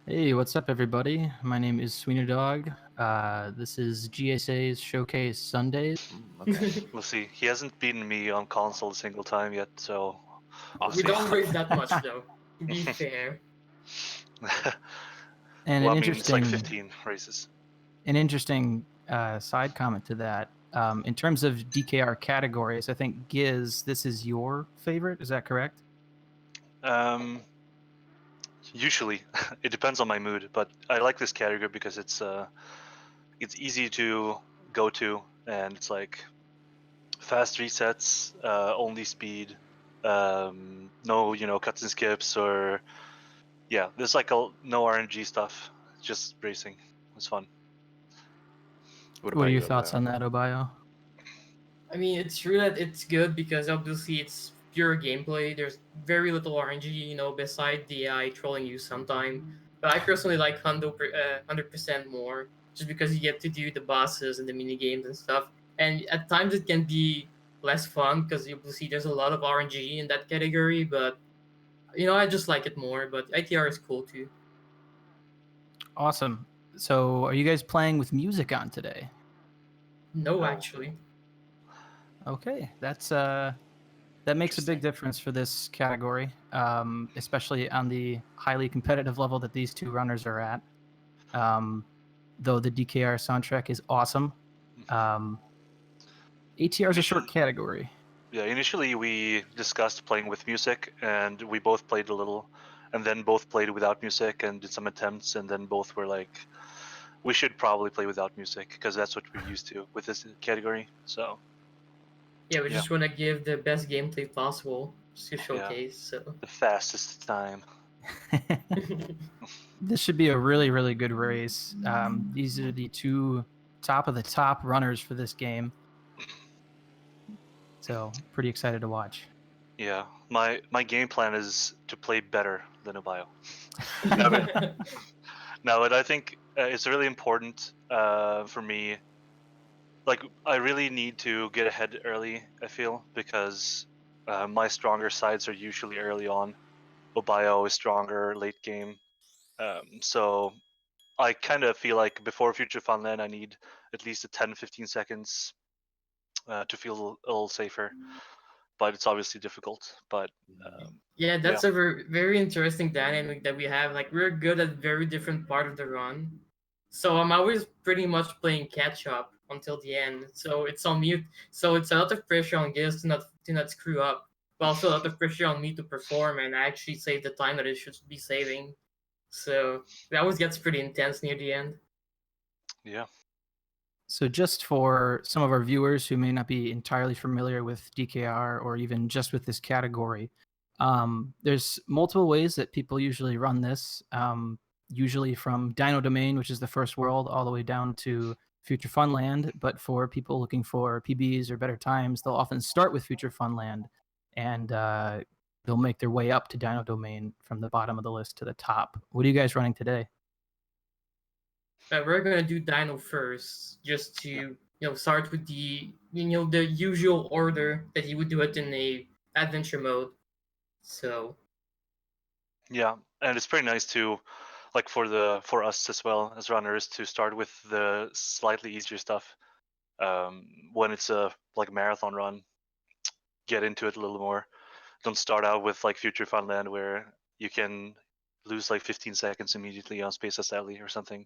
Hey, what's up, everybody? My name is Sweeney Dog. This is GSA's Showcase Sundays. Okay, we'll see. He hasn't beaten me on console a single time yet, so we'll We see. don't race that much though, to be fair. And Well, an I mean, it's like interesting, 15 races. side comment to that. In terms of DKR categories, I think Giz, this is your favorite. Is that correct? Usually, it depends on my mood, but I like this category because it's easy to go to, and it's like fast resets, only speed, no cuts and skips, or yeah, there's like no RNG stuff, just racing. It's fun. What are your thoughts on that, Obiyo? I mean, it's true that it's good because obviously it's pure gameplay. There's very little RNG, beside the AI trolling you sometime. But I personally like 100% more, just because you get to do the bosses and the mini games and stuff. And at times it can be less fun because you see there's a lot of RNG in that category. But I just like it more. But ITR is cool too. Awesome. So, are you guys playing with music on today? No, No. actually. Okay, that makes a big Interesting. difference for this category, especially on the highly competitive level that these two runners are at. Though the DKR soundtrack is awesome, ATR is a short category. Yeah, initially we discussed playing with music, and we both played a little, and then both played without music and did some attempts, and then both were like, we should probably play without music because that's what we're used to with this category. So Yeah, we yeah, just want to give the best gameplay possible to yeah, showcase. So the fastest time. This should be a really, really good race. These are the two top of the top runners for this game. So pretty excited to watch. Yeah, my game plan is to play better than Obiyo. No, but I think it's really important for me. Like, I really need to get ahead early, I feel, because my stronger sides are usually early on. Obiyo is stronger late game. So I kind of feel like before Future Funland, I need at least a 10-15 seconds to feel a little safer. But it's obviously difficult. But yeah, yeah, that's a very interesting dynamic that we have. Like we're good at very different part of the run. So I'm always pretty much playing catch up until the end. So it's on mute. So it's a lot of pressure on Giz to not screw up. But also a lot of pressure on me to perform and actually save the time that it should be saving. So it always gets pretty intense near the end. yeah. So, just for some of our viewers who may not be entirely familiar with DKR or even just with this category, there's multiple ways that people usually run this. Usually from Dino Domain, which is the first world, all the way down to Future Funland. But for people looking for PBs or better times, they'll often start with Future Funland and they'll make their way up to Dino Domain from the bottom of the list to the top. What are you guys running today? We're gonna do Dino first, just to start with the usual order that you would do it in a adventure mode. So Yeah, and it's pretty nice to, like, for us as well as runners to start with the slightly easier stuff. When it's a like marathon run, get into it a little more. Don't start out with like Future Funland where you can lose like 15 seconds immediately on Space Assembly or something.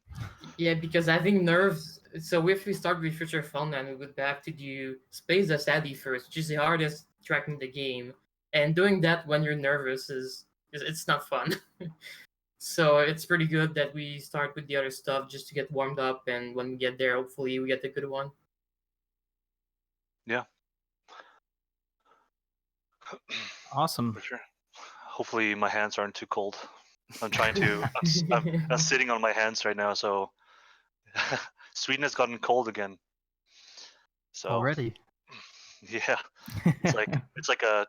yeah, because I think nerves. So if we start with Future Funland, we would have to do Space Daddy first, which is the hardest track in the game. And doing that when you're nervous is it's not fun. So it's pretty good that we start with the other stuff just to get warmed up, and when we get there, hopefully we get the good one. Yeah, Awesome. for sure. Hopefully my hands aren't too cold. I'm trying to. I'm sitting on my hands right now, so Sweden has gotten cold again. So Already. yeah, it's like a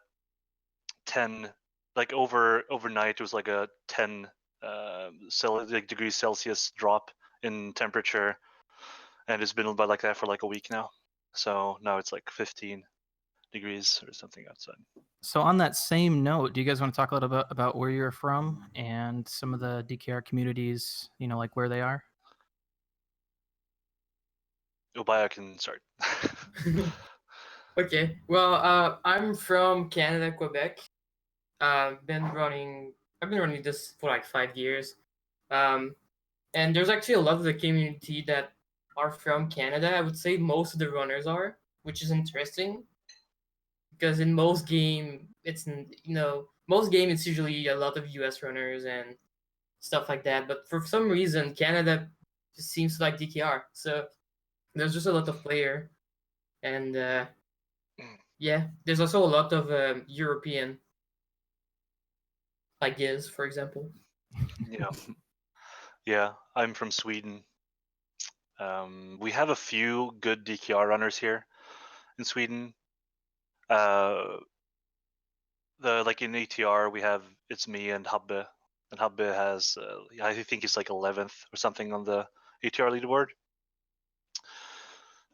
10, like overnight it was like a 10 degrees Celsius drop in temperature, and it's been about like that for like a week now. So now it's like 15. degrees or something outside. So on that same note, do you guys want to talk a little bit about where you're from and some of the DKR communities, like where they are? Obiyo can start. Okay. Well, I'm from Canada, Quebec. I've been running this for like 5 years. And there's actually a lot of the community that are from Canada. I would say most of the runners are, which is interesting because in most game it's usually a lot of US runners and stuff like that. But for some reason, Canada just seems to like DKR. So there's just a lot of player, and yeah, there's also a lot of European, like Giz, for example. Yeah. Yeah, I'm from Sweden. We have a few good DKR runners here in Sweden. Like in ATR, it's me and Habbe, and Habbe has I think he's like 11th or something on the ATR leaderboard.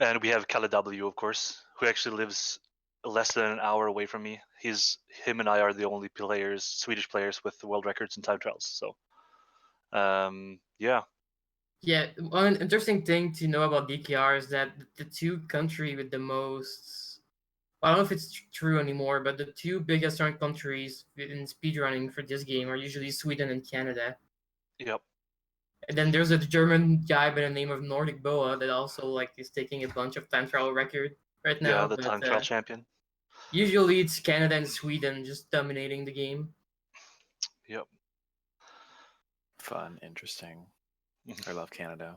And we have Kalle W, of course, who actually lives less than an hour away from me. Him and I are the only Swedish players with world records in time trials. So, yeah. Yeah, one interesting thing to know about DKR is that the two country with the most, I don't know if it's true anymore, but the two biggest ranked countries in speedrunning for this game are usually Sweden and Canada. Yep. And then there's a German guy by the name of Nordic Boa that also like is taking a bunch of time trial record right now. Yeah, the but, time trial champion. Usually it's Canada and Sweden just dominating the game. Yep. Fun, interesting. I love Canada.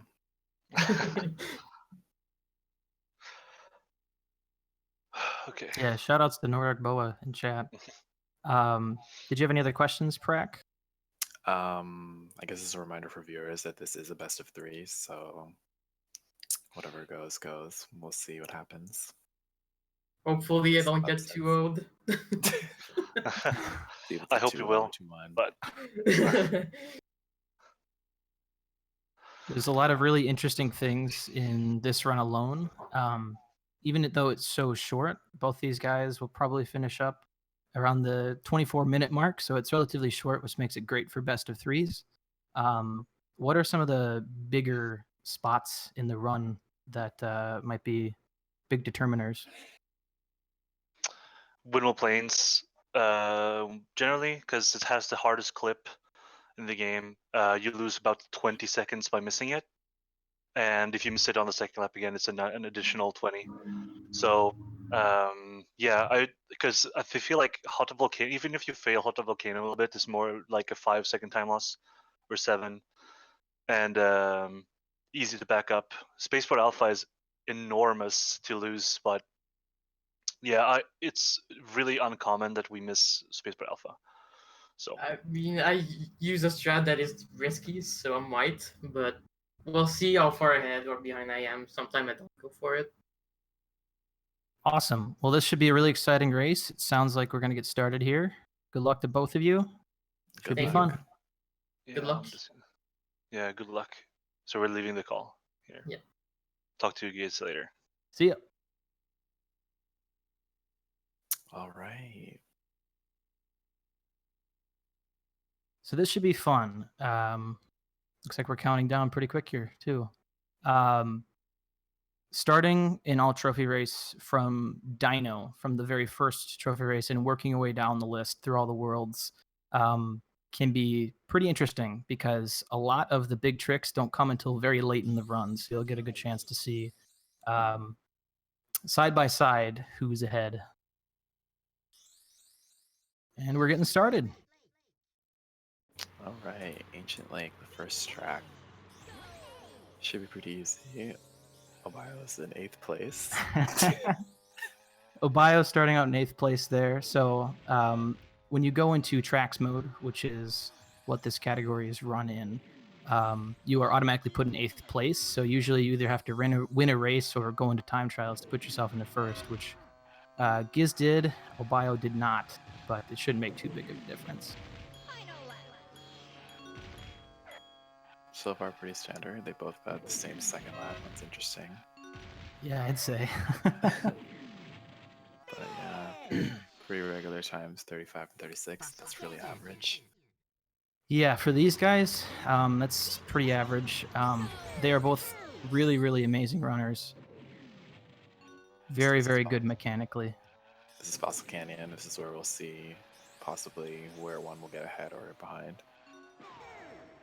Okay. Yeah, shout outs to Nordic Boa in chat. Did you have any other questions, Prak? I guess as a reminder for viewers that this is a best of 3, so whatever goes, goes. We'll see what happens. Hopefully I don't get too old. I hope you will, but there's a lot of really interesting things in this run alone. Even though it's so short, both these guys will probably finish up around the 24-minute mark, so it's relatively short, which makes it great for best of 3s. What are some of the bigger spots in the run that might be big determiners? Windmill Plains, generally, because it has the hardest clip in the game. You lose about 20 seconds by missing it, and if you miss it on the second lap again, it's an additional 20. So yeah, because I feel like Hot Volcano, even if you fail Hot Volcano a little bit, it's more like a 5-second time loss or 7, and easy to back up. Spaceport Alpha is enormous to lose, but yeah, it's really uncommon that we miss Spaceport Alpha. So I mean, I use a strat that is risky, so I might, but we'll see how far ahead or behind I am. Sometimes I don't go for it. Awesome. Well, this should be a really exciting race. It sounds like we're going to get started here. Good luck to both of you. Should be Thank fun. you. Good luck. Yeah, good luck. So we're leaving the call here. Yeah. Talk to you guys later. See ya. All right. So this should be fun. Looks like we're counting down pretty quick here too. Starting an all trophy race from Dino, from the very first trophy race, and working your way down the list through all the worlds can be pretty interesting because a lot of the big tricks don't come until very late in the run. So you'll get a good chance to see side by side who's ahead. And we're getting started. All right, Ancient Lake, the first track. Should be pretty easy. Obiyo is in 8th place. Obiyo starting out in 8th place there. So when you go into tracks mode, which is what this category is run in, you are automatically put in 8th place. So usually you either have to win a race or go into time trials to put yourself into first, which Giz did, Obiyo did not, but it shouldn't make too big of a difference. So far, pretty standard. They both got the same second lap. That's interesting. Yeah, I'd say. But yeah, Pre-regular times 35 and 36. That's really average. Yeah, for these guys, that's pretty average. They are both really, really amazing runners. Very, very good mechanically. This is Fossil Canyon. This is where we'll see possibly where one will get ahead or behind.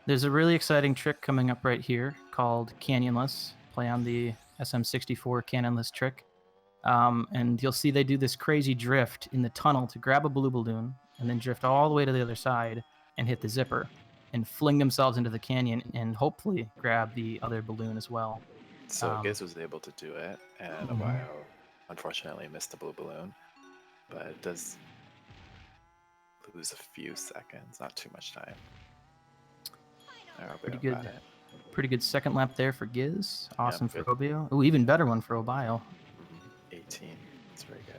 There's a really exciting trick coming up right here called Canyonless. Play on the SM64 Canyonless trick. And you'll see they do this crazy drift in the tunnel to grab a blue balloon and then drift all the way to the other side and hit the zipper and fling themselves into the canyon and hopefully grab the other balloon as well. So Giz was able to do it, and Obiyo unfortunately missed the blue balloon, but it does lose a few seconds, not too much time. Pretty good. Pretty good second lap there for Giz. Awesome for good. Obiyo. Oh, even better one for Obiyo. 18. That's very good.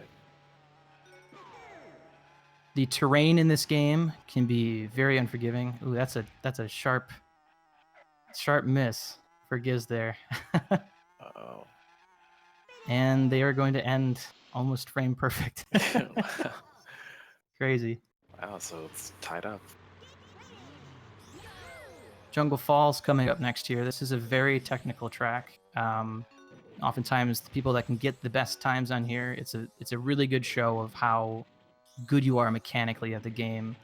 The terrain in this game can be very unforgiving. Ooh, that's a sharp miss for Giz there. Uh-oh. And they are going to end almost frame perfect. Crazy. Wow, so it's tied up. Jungle Falls coming up next year. This is a very technical track. Oftentimes, the people that can get the best times on here, it's a really good show of how good you are mechanically at the game.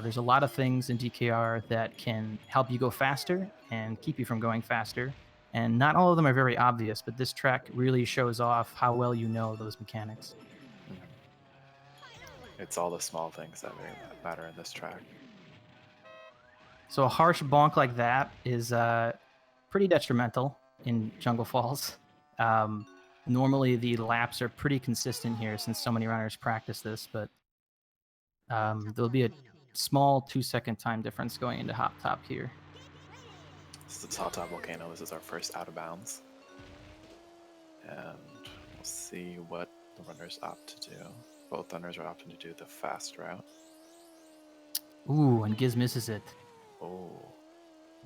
There's a lot of things in DKR that can help you go faster and keep you from going faster. And not all of them are very obvious, but this track really shows off how well you know those mechanics. It's all the small things that matter in this track. So a harsh bonk like that is pretty detrimental in Jungle Falls. Normally the laps are pretty consistent here since so many runners practice this, but there'll be a small 2-second time difference going into Hop Top here. This is the Hop Top Volcano. This is our first out of bounds. And we'll see what the runners opt to do. Both runners are opting to do the fast route. Ooh, and Giz misses it. Oh.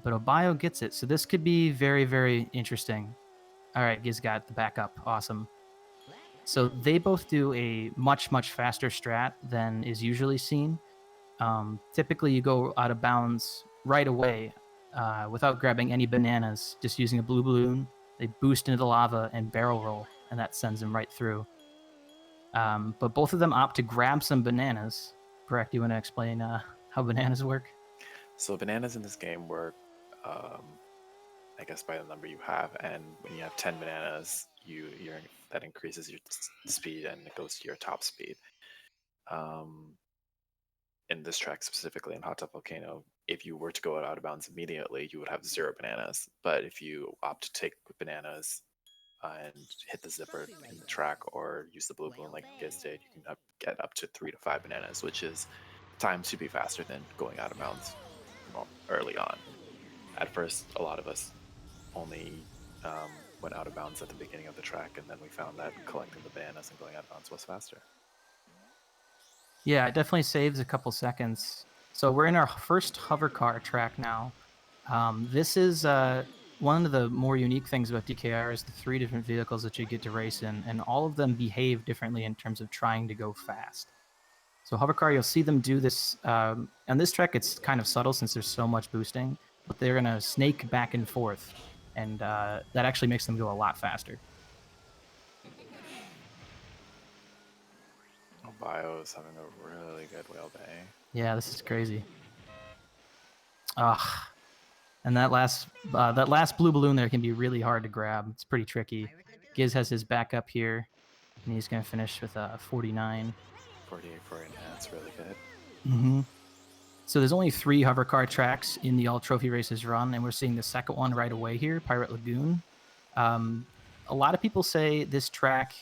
But Obiyo gets it, so this could be very, very interesting. All right, Giz got the backup. Awesome. So they both do a much, much faster strat than is usually seen. Typically, you go out of bounds right away without grabbing any bananas, just using a blue balloon. They boost into the lava and barrel roll, and that sends them right through. But both of them opt to grab some bananas. Correct? You want to explain how bananas work? So bananas in this game work, I guess, by the number you have, and when you have 10 bananas, that increases your speed and it goes to your top speed. In this track specifically, in Hot Top Volcano, if you were to go out of bounds immediately, you would have 0 bananas. But if you opt to take bananas and hit the zipper in the track or use the blue balloon like Giz did, you can get up to 3 to 5 bananas, which is timed to be faster than going out of bounds early on. At first, a lot of us only went out of bounds at the beginning of the track, and then we found that collecting the bananas and going out of bounds was faster. Yeah, it definitely saves a couple seconds. So we're in our first hover car track now. This is one of the more unique things about DKR is the 3 different vehicles that you get to race in, and all of them behave differently in terms of trying to go fast. So hover car, you'll see them do this. On this track, it's kind of subtle since there's so much boosting, but they're going to snake back and forth, and that actually makes them go a lot faster. Obiyo is having a really good whale bay. Yeah, this is crazy. And that last blue balloon there can be really hard to grab. It's pretty tricky. Giz has his backup here, and he's going to finish with a 49. 48, that's really good. Mm-hmm. So there's only 3 hover car tracks in the All Trophy Races run, and we're seeing the second one right away here, Pirate Lagoon. A lot of people say this track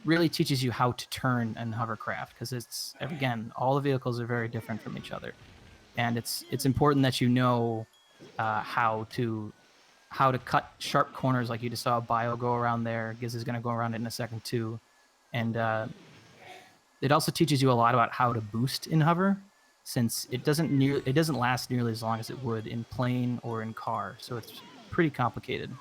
really teaches you how to turn and hovercraft, because it's, again, all the vehicles are very different from each other, and it's important that you know how to cut sharp corners, like you just saw Obiyo go around there. Giz is going to go around it in a second too, and it also teaches you a lot about how to boost in hover, since it doesn't last nearly as long as it would in plane or in car, so it's pretty complicated.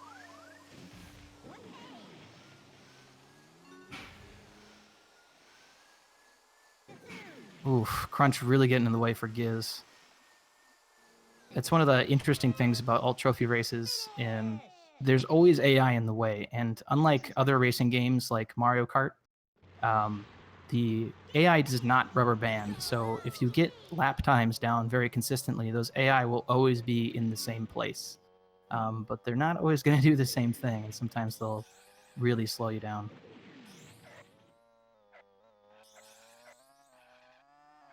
Oof, crunch really getting in the way for Giz. That's one of the interesting things about alt trophy races. There's always AI in the way, and unlike other racing games like Mario Kart, the AI does not rubber band. So if you get lap times down very consistently, those AI will always be in the same place. But they're not always going to do the same thing, and sometimes they'll really slow you down.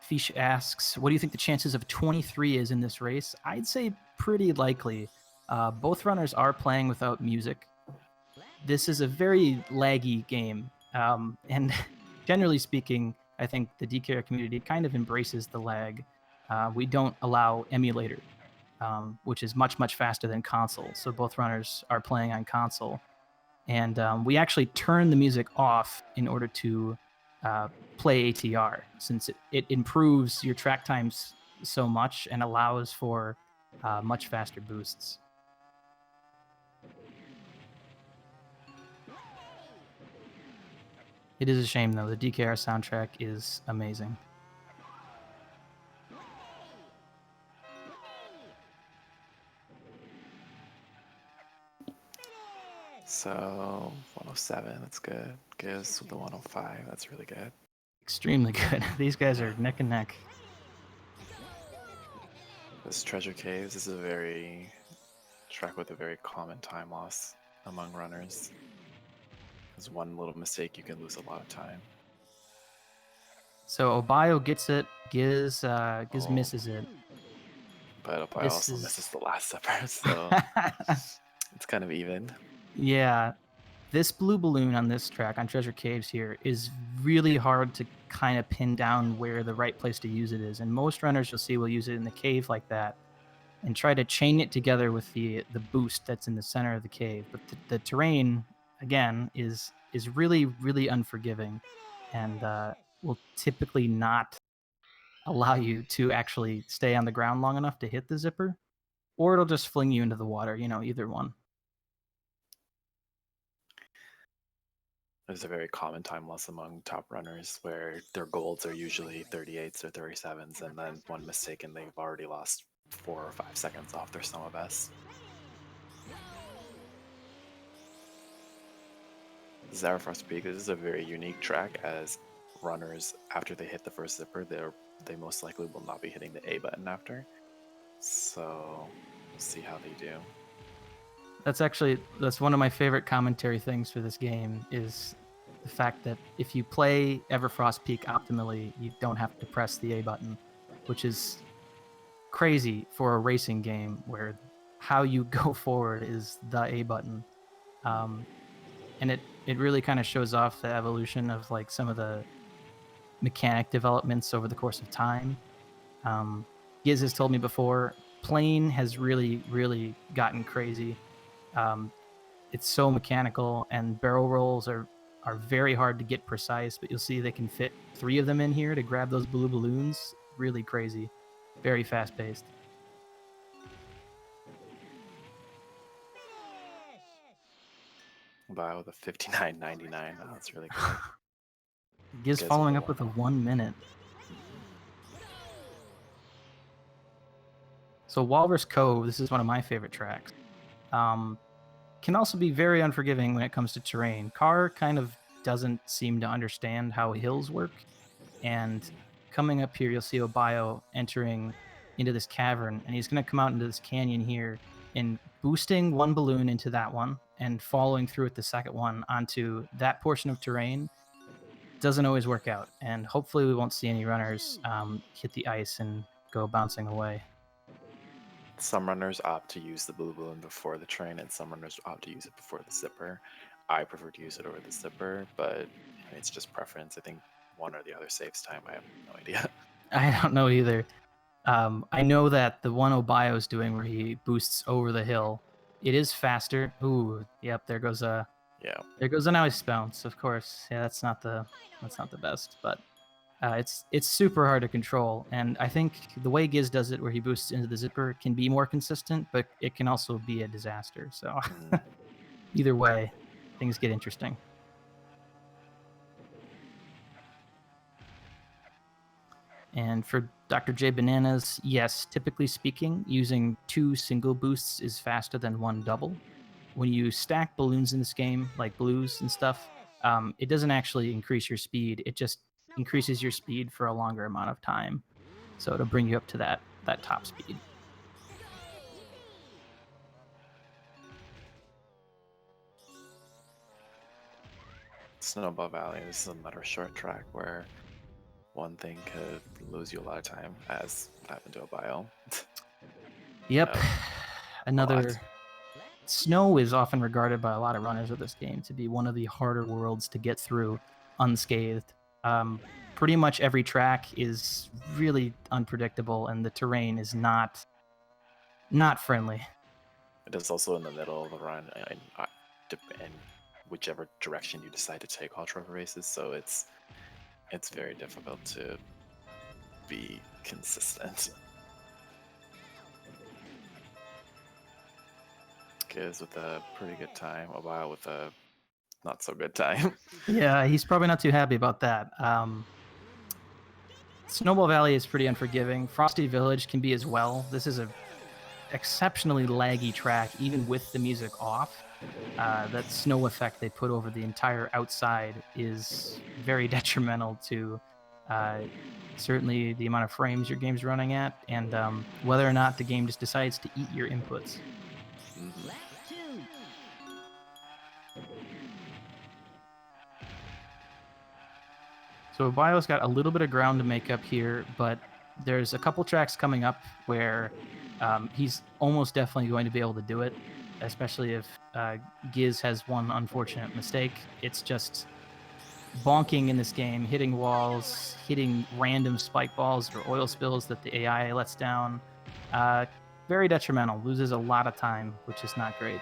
Fish asks, what do you think the chances of 23 is in this race? I'd say pretty likely. Both runners are playing without music. This is a very laggy game. And generally speaking, I think the DKR community kind of embraces the lag. We don't allow emulator, which is much, much faster than console. So both runners are playing on console. And we actually turn the music off in order to play ATR, since it improves your track times so much and allows for much faster boosts. It is a shame, though. The DKR soundtrack is amazing. So 107, that's good. Giz with the 105, that's really good. Extremely good. These guys are neck and neck. This Treasure Caves is a very track with a very common time loss among runners. Because one little mistake, you can lose a lot of time. So Obiyo gets it. Giz misses it. But Obiyo also misses the last zipper, so it's kind of even. Yeah. This blue balloon on this track, on Treasure Caves here, is really hard to kind of pin down where the right place to use it is. And most runners you'll see will use it in the cave like that and try to chain it together with the boost that's in the center of the cave. But the terrain, again, is really, really unforgiving and will typically not allow you to actually stay on the ground long enough to hit the zipper, or it'll just fling you into the water, either one. There's a very common time loss among top runners where their golds are usually 38s or 37s, and then one mistake and they've already lost 4 or 5 seconds off their summer best. Zarafrost Peak, this is a very unique track, as runners, after they hit the first zipper, they most likely will not be hitting the A button after. So we'll see how they do. That's one of my favorite commentary things for this game, is the fact that if you play Everfrost Peak optimally, you don't have to press the A button, which is crazy for a racing game where how you go forward is the A button. And it really kind of shows off the evolution of like some of the mechanic developments over the course of time. Giz has told me before, plane has really, really gotten crazy. It's so mechanical, and barrel rolls are very hard to get precise, but you'll see they can fit 3 of them in here to grab those blue balloons. Really crazy. Very fast-paced. Wow, the 59.99. Oh, that's really good. Giz following up with a 1 minute. So Walrus Cove, this is one of my favorite tracks. Can also be very unforgiving when it comes to terrain. Carr kind of doesn't seem to understand how hills work, and coming up here, you'll see Obiyo entering into this cavern, and he's going to come out into this canyon here and boosting one balloon into that one and following through with the second one onto that portion of terrain doesn't always work out, and hopefully we won't see any runners hit the ice and go bouncing away. Some runners opt to use the blue balloon before the train, and some runners opt to use it before the zipper. I prefer to use it over the zipper, but it's just preference. I think one or the other saves time. I have no idea. I don't know either. I know that the one Obiyo is doing where he boosts over the hill, it is faster. Ooh, yep, there goes an ice bounce, of course. Yeah, that's not the best, but it's super hard to control. And I think the way Giz does it, where he boosts into the zipper, can be more consistent, but it can also be a disaster. So either way, things get interesting. And for Dr. J Bananas, yes, typically speaking, using 2 single boosts is faster than 1 double. When you stack balloons in this game, like blues and stuff, it doesn't actually increase your speed. It just increases your speed for a longer amount of time. So it'll bring you up to that top speed. Snowball Valley, this is another short track where one thing could lose you a lot of time, as happened to Obiyo. Yep. A Another. lot. Snow is often regarded by a lot of runners of this game to be one of the harder worlds to get through unscathed. Pretty much every track is really unpredictable, and the terrain is not friendly. It is also in the middle of the run, and whichever direction you decide to take all trophy races, so it's very difficult to be consistent. Kids with a pretty good time, Obiyo with a not so good time. Yeah, he's probably not too happy about that. Snowball Valley is pretty unforgiving. Frosty Village can be as well. This is a exceptionally laggy track, even with the music off. That snow effect they put over the entire outside is very detrimental to certainly the amount of frames your game's running at, and whether or not the game just decides to eat your inputs. Mhm. So Obio's got a little bit of ground to make up here, but there's a couple tracks coming up where he's almost definitely going to be able to do it, especially if Giz has one unfortunate mistake. It's just bonking in this game, hitting walls, hitting random spike balls or oil spills that the AI lets down. Very detrimental, loses a lot of time, which is not great.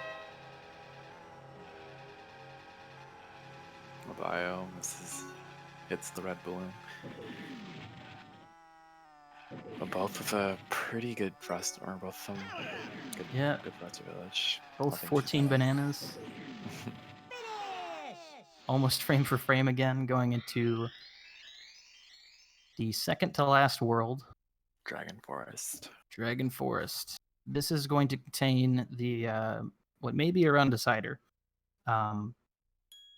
Obiyo hits the red balloon. But both with a pretty good thrust, or both of them good, Yeah. good Frosty Village. Both Nothing too 14 bad. bananas. Almost frame for frame again, going into the second to last world, Dragon Forest. Dragon Forest. This is going to contain the what may be a round decider.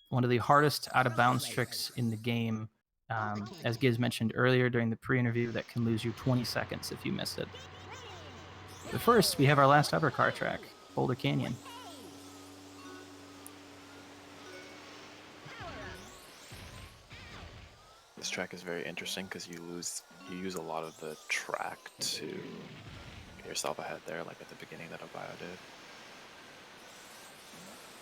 One of the hardest out of bounds tricks in the game, as Giz mentioned earlier during the pre-interview, that can lose you 20 seconds if you miss it. But first, we have our last hovercar track, Boulder Canyon. This track is very interesting because you use a lot of the track to get yourself ahead there, like at the beginning that Obiyo did.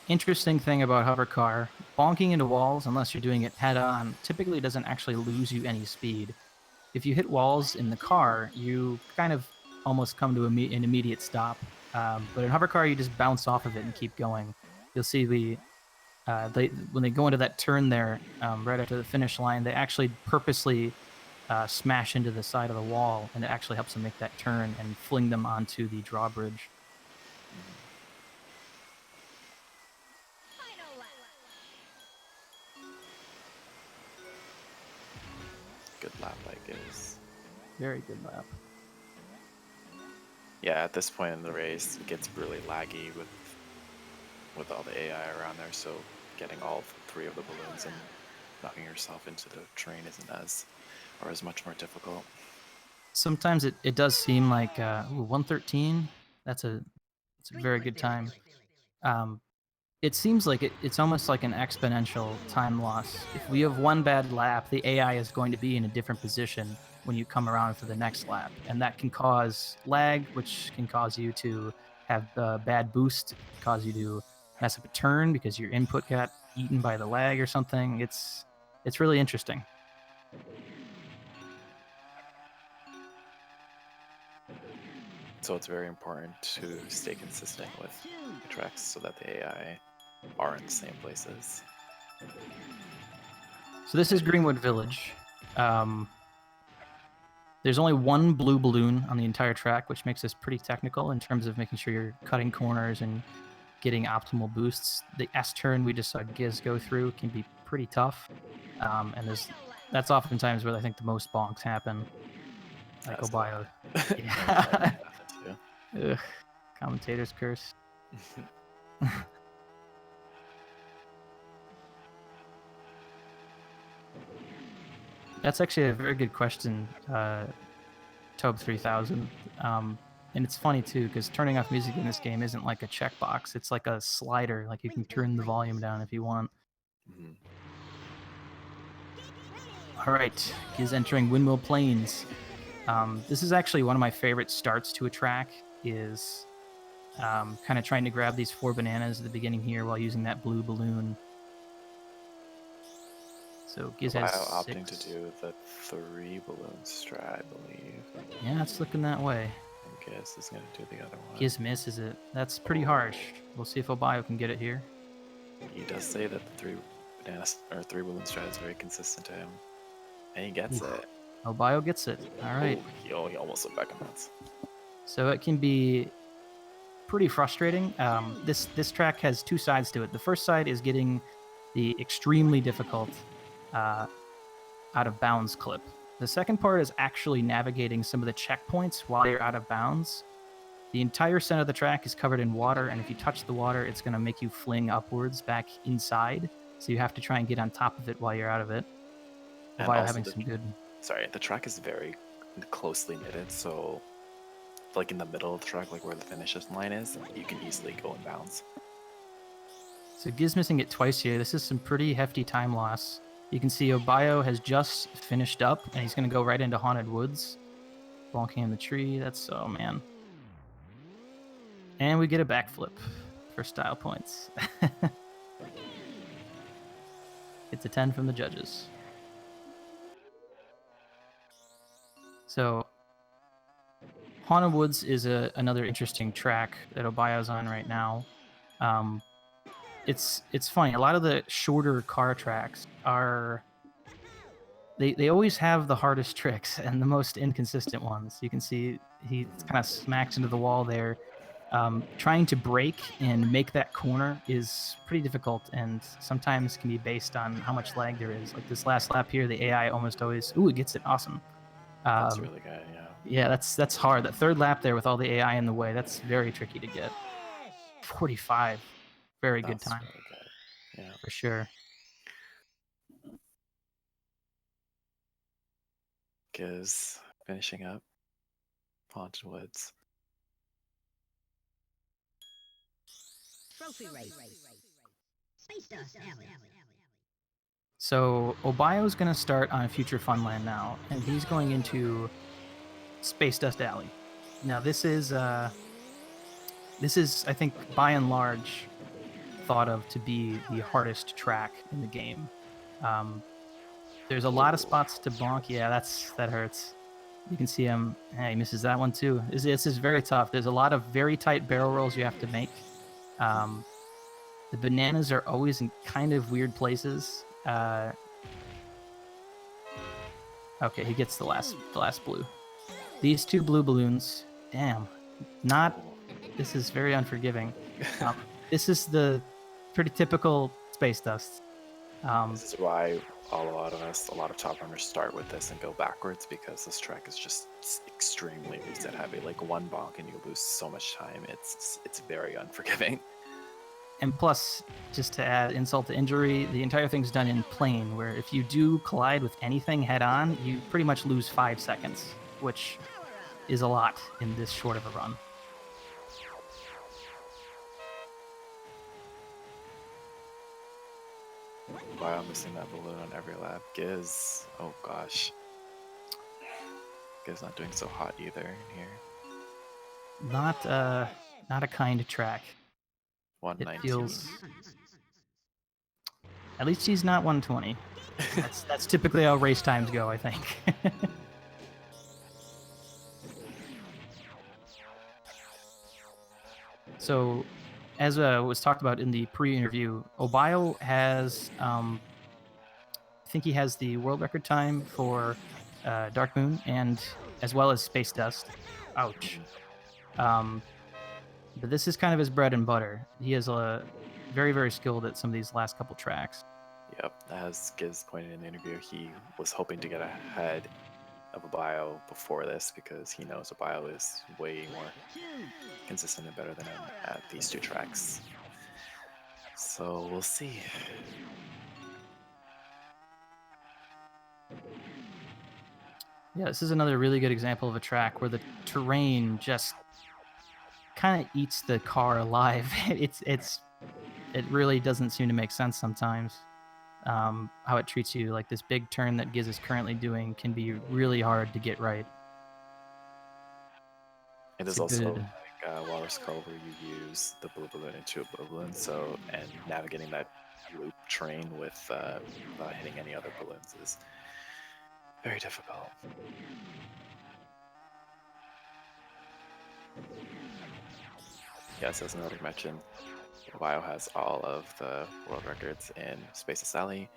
Interesting thing about hovercar, bonking into walls, unless you're doing it head-on, typically doesn't actually lose you any speed. If you hit walls in the car, you kind of almost come to an immediate stop. But in hovercar, you just bounce off of it and keep going. You'll see when they go into that turn there, right after the finish line, they actually purposely smash into the side of the wall, and it actually helps them make that turn and fling them onto the drawbridge. Good lap like is. Very good lap. Yeah, at this point in the race, it gets really laggy with all the AI around there, so getting all 3 of the balloons and knocking yourself into the terrain isn't as much more difficult. Sometimes it does seem like 113. It's a very good time. It seems like it's almost like an exponential time loss. If we have one bad lap, the AI is going to be in a different position when you come around for the next lap, and that can cause lag, which can cause you to have a bad boost, cause you to mess up a turn because your input got eaten by the lag or something. It's really interesting. So it's very important to stay consistent with the tracks so that the AI are in the same places. So this is Greenwood Village. There's only one blue balloon on the entire track, which makes this pretty technical in terms of making sure you're cutting corners and getting optimal boosts. The S turn we just saw Giz go through can be pretty tough, and that's oftentimes where I think the most bonks happen. like That's Obiyo. cool. Yeah. Yeah. Ugh, commentator's curse. That's actually a very good question, Tobe 3000. And it's funny too, because turning off music in this game isn't like a checkbox. It's like a slider. Like you can turn the volume down if you want. Mhm. All right, Giz entering Windmill Plains. This is actually one of my favorite starts to a track. Is kind of trying to grab these 4 bananas at the beginning here while using that blue balloon. So Giz has While opting 6. to do the 3 balloon strat, I believe. Yeah, it's looking that way. I guess is gonna do the other one. Giz misses it. That's pretty harsh. We'll see if Obiyo can get it here. He does say that the 3 bananas or 3 balloon strat is very consistent to him, and he gets Oof. it. Obiyo gets it. All right. Oh, he almost went back in nuts. So it can be pretty frustrating. This track has 2 sides to it. The first side is getting the extremely difficult out of bounds clip. The second part is actually navigating some of the checkpoints while you're out of bounds. The entire center of the track is covered in water, and if you touch the water, it's going to make you fling upwards back inside. So you have to try and get on top of it while you're out of it. And While also having some good. Sorry, the track is very closely knitted, so like in the middle of the track, like where the finish line is, you can easily go in bounds. So Giz missing it twice here. This is some pretty hefty time loss. You can see Obiyo has just finished up, and he's going to go right into Haunted Woods. Bonking in the tree. That's, oh man. And we get a backflip for style points. It's a 10 from the judges. So Haunted Woods is another interesting track that Obiyo's on right now. It's funny. A lot of the shorter car tracks are they always have the hardest tricks and the most inconsistent ones. You can see he kind of smacks into the wall there. Trying to brake and make that corner is pretty difficult, and sometimes can be based on how much lag there is. Like this last lap here, the AI almost always it gets it awesome. That's really good, yeah. Yeah, that's hard. That third lap there with all the AI in the way, that's very tricky to get. 45, very good That's time really good. Yeah. for sure. Giz finishing up Haunted Woods. Trophy race. Space Dust Alley. So Obiyo's going to start on Future Funland now, and he's going into Space Dust Alley. Now this is I think by and large thought of to be the hardest track in the game. There's a lot of spots to bonk. Yeah, that hurts. You can see him. Hey, he misses that one too. This is very tough. There's a lot of very tight barrel rolls you have to make. The bananas are always in kind of weird places. Okay, he gets the last blue. These 2 blue balloons. Damn. This is very unforgiving. This is the pretty typical Space Dust. This is why a lot of top runners start with this and go backwards, because this track is just extremely reset heavy. Like one bonk and you lose so much time. It's very unforgiving. And plus, just to add insult to injury, the entire thing's done in plane, where if you do collide with anything head on, you pretty much lose 5 seconds, which is a lot in this short of a run. Wow, I'm missing that balloon on every lap. Giz, oh gosh. Giz not doing so hot either in here. Not a kind track. 119. It feels. At least he's not 120. That's typically how race times go, I think. So, as was talked about in the pre-interview, Obiyo has, I think he has the world record time for Dark Moon, and as well as Space Dust. Ouch. But this is kind of his bread and butter. He is very, very skilled at some of these last couple tracks. Yep, as Giz pointed in the interview, he was hoping to get ahead of Obiyo before this because he knows Obiyo is way more consistent and better than him at these two tracks. So we'll see. Yeah, this is another really good example of a track where the terrain just kind of eats the car alive. It really doesn't seem to make sense sometimes. How it treats you, like this big turn that Giz is currently doing, can be really hard to get right. It is also like Water Skull where you use the blue balloon into a blue balloon, so and navigating that loop train without hitting any other balloons is very difficult. Yes, as another mention, Obiyo has all of the world records in Space Alley,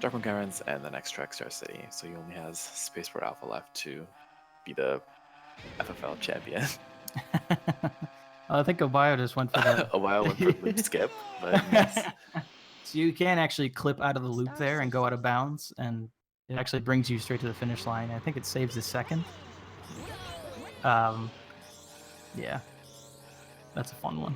Darkmoon Caverns, and the next track, Star City. So he only has Spaceport Alpha left to be the FFL champion. I think Obiyo just went for the Obiyo went for loop skip, but yes. So you can actually clip out of the loop there and go out of bounds, and it actually brings you straight to the finish line. I think it saves a second. Yeah, that's a fun one.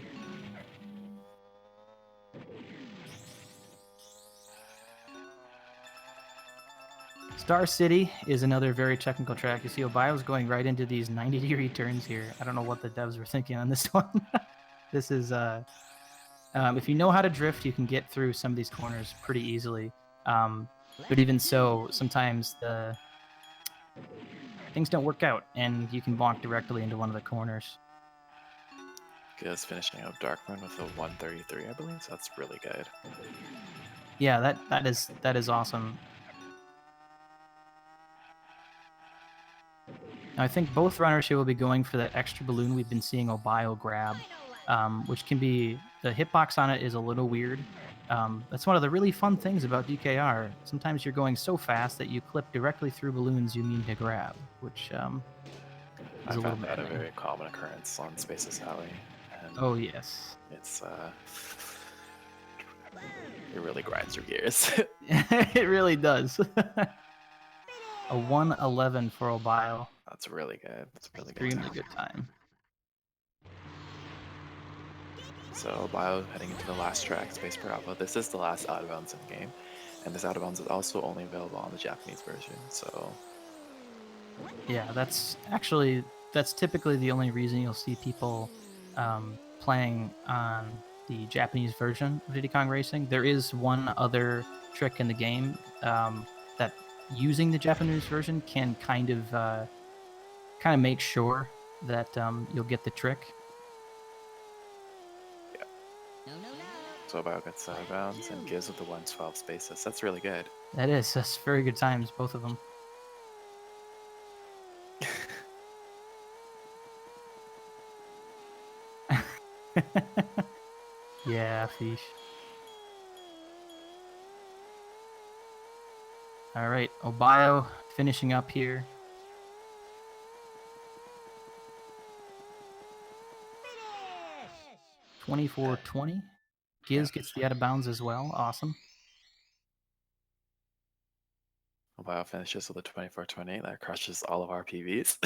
Star City is another very technical track. You see Obiyo's going right into these 90-degree turns here. I don't know what the devs were thinking on this one. This is, if you know how to drift, you can get through some of these corners pretty easily. But even so, sometimes things don't work out, and you can bonk directly into one of the corners. Giz finishing up Darkmoon with a 133, I believe, so that's really good. Yeah, that is awesome. I think both runners here will be going for that extra balloon we've been seeing Obiyo grab, which can be, the hitbox on it is a little weird. That's one of the really fun things about DKR. Sometimes you're going so fast that you clip directly through balloons you mean to grab, which is I a little found that a bit. very common occurrence on Spaces Alley. And Oh, yes. it's it really grinds your gears. It really does. A 1:11 for Obiyo. That's really good. That's a really good Extremely time. good time. So Obiyo heading into the last track, Spaceport Alpha. This is the last out of bounds in the game, and this out of bounds is also only available on the Japanese version. So Yeah, that's typically the only reason you'll see people playing on the Japanese version of Diddy Kong Racing. There is one other trick in the game that using the Japanese version can kind of make sure that you'll get the trick. so Obiyo gets out of bounds and gives with the 112 spaces. That's really good. That's very good times, both of them. Yeah, fish. All right, Obiyo finishing up here. Finish! 24-20. Giz gets the out of bounds as well. Awesome. Obiyo finishes with a 24-28. That crushes all of our PVs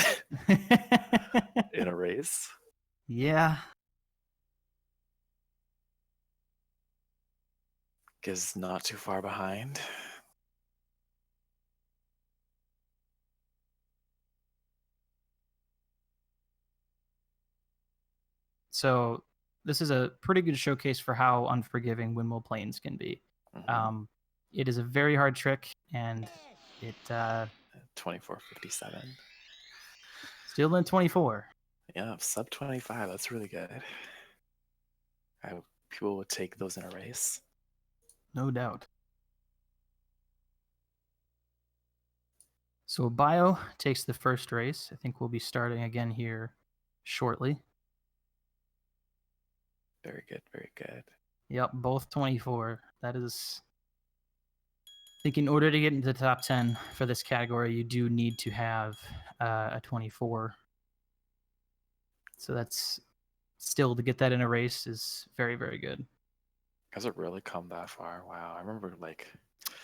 in a race. Yeah. Giz not too far behind. So this is a pretty good showcase for how unforgiving Windmill Plains can be. Mm-hmm. It is a very hard trick, and it 24:57. still in 24. Yeah, sub 25. That's really good. I hope people would take those in a race. No doubt. So Obiyo takes the first race. I think we'll be starting again here shortly. Very good, very good. Yep, both 24. That is... I think in order to get into the top 10 for this category, you do need to have a 24. So that's still, to get that in a race is very, very good. Has it really come that far? Wow, I remember like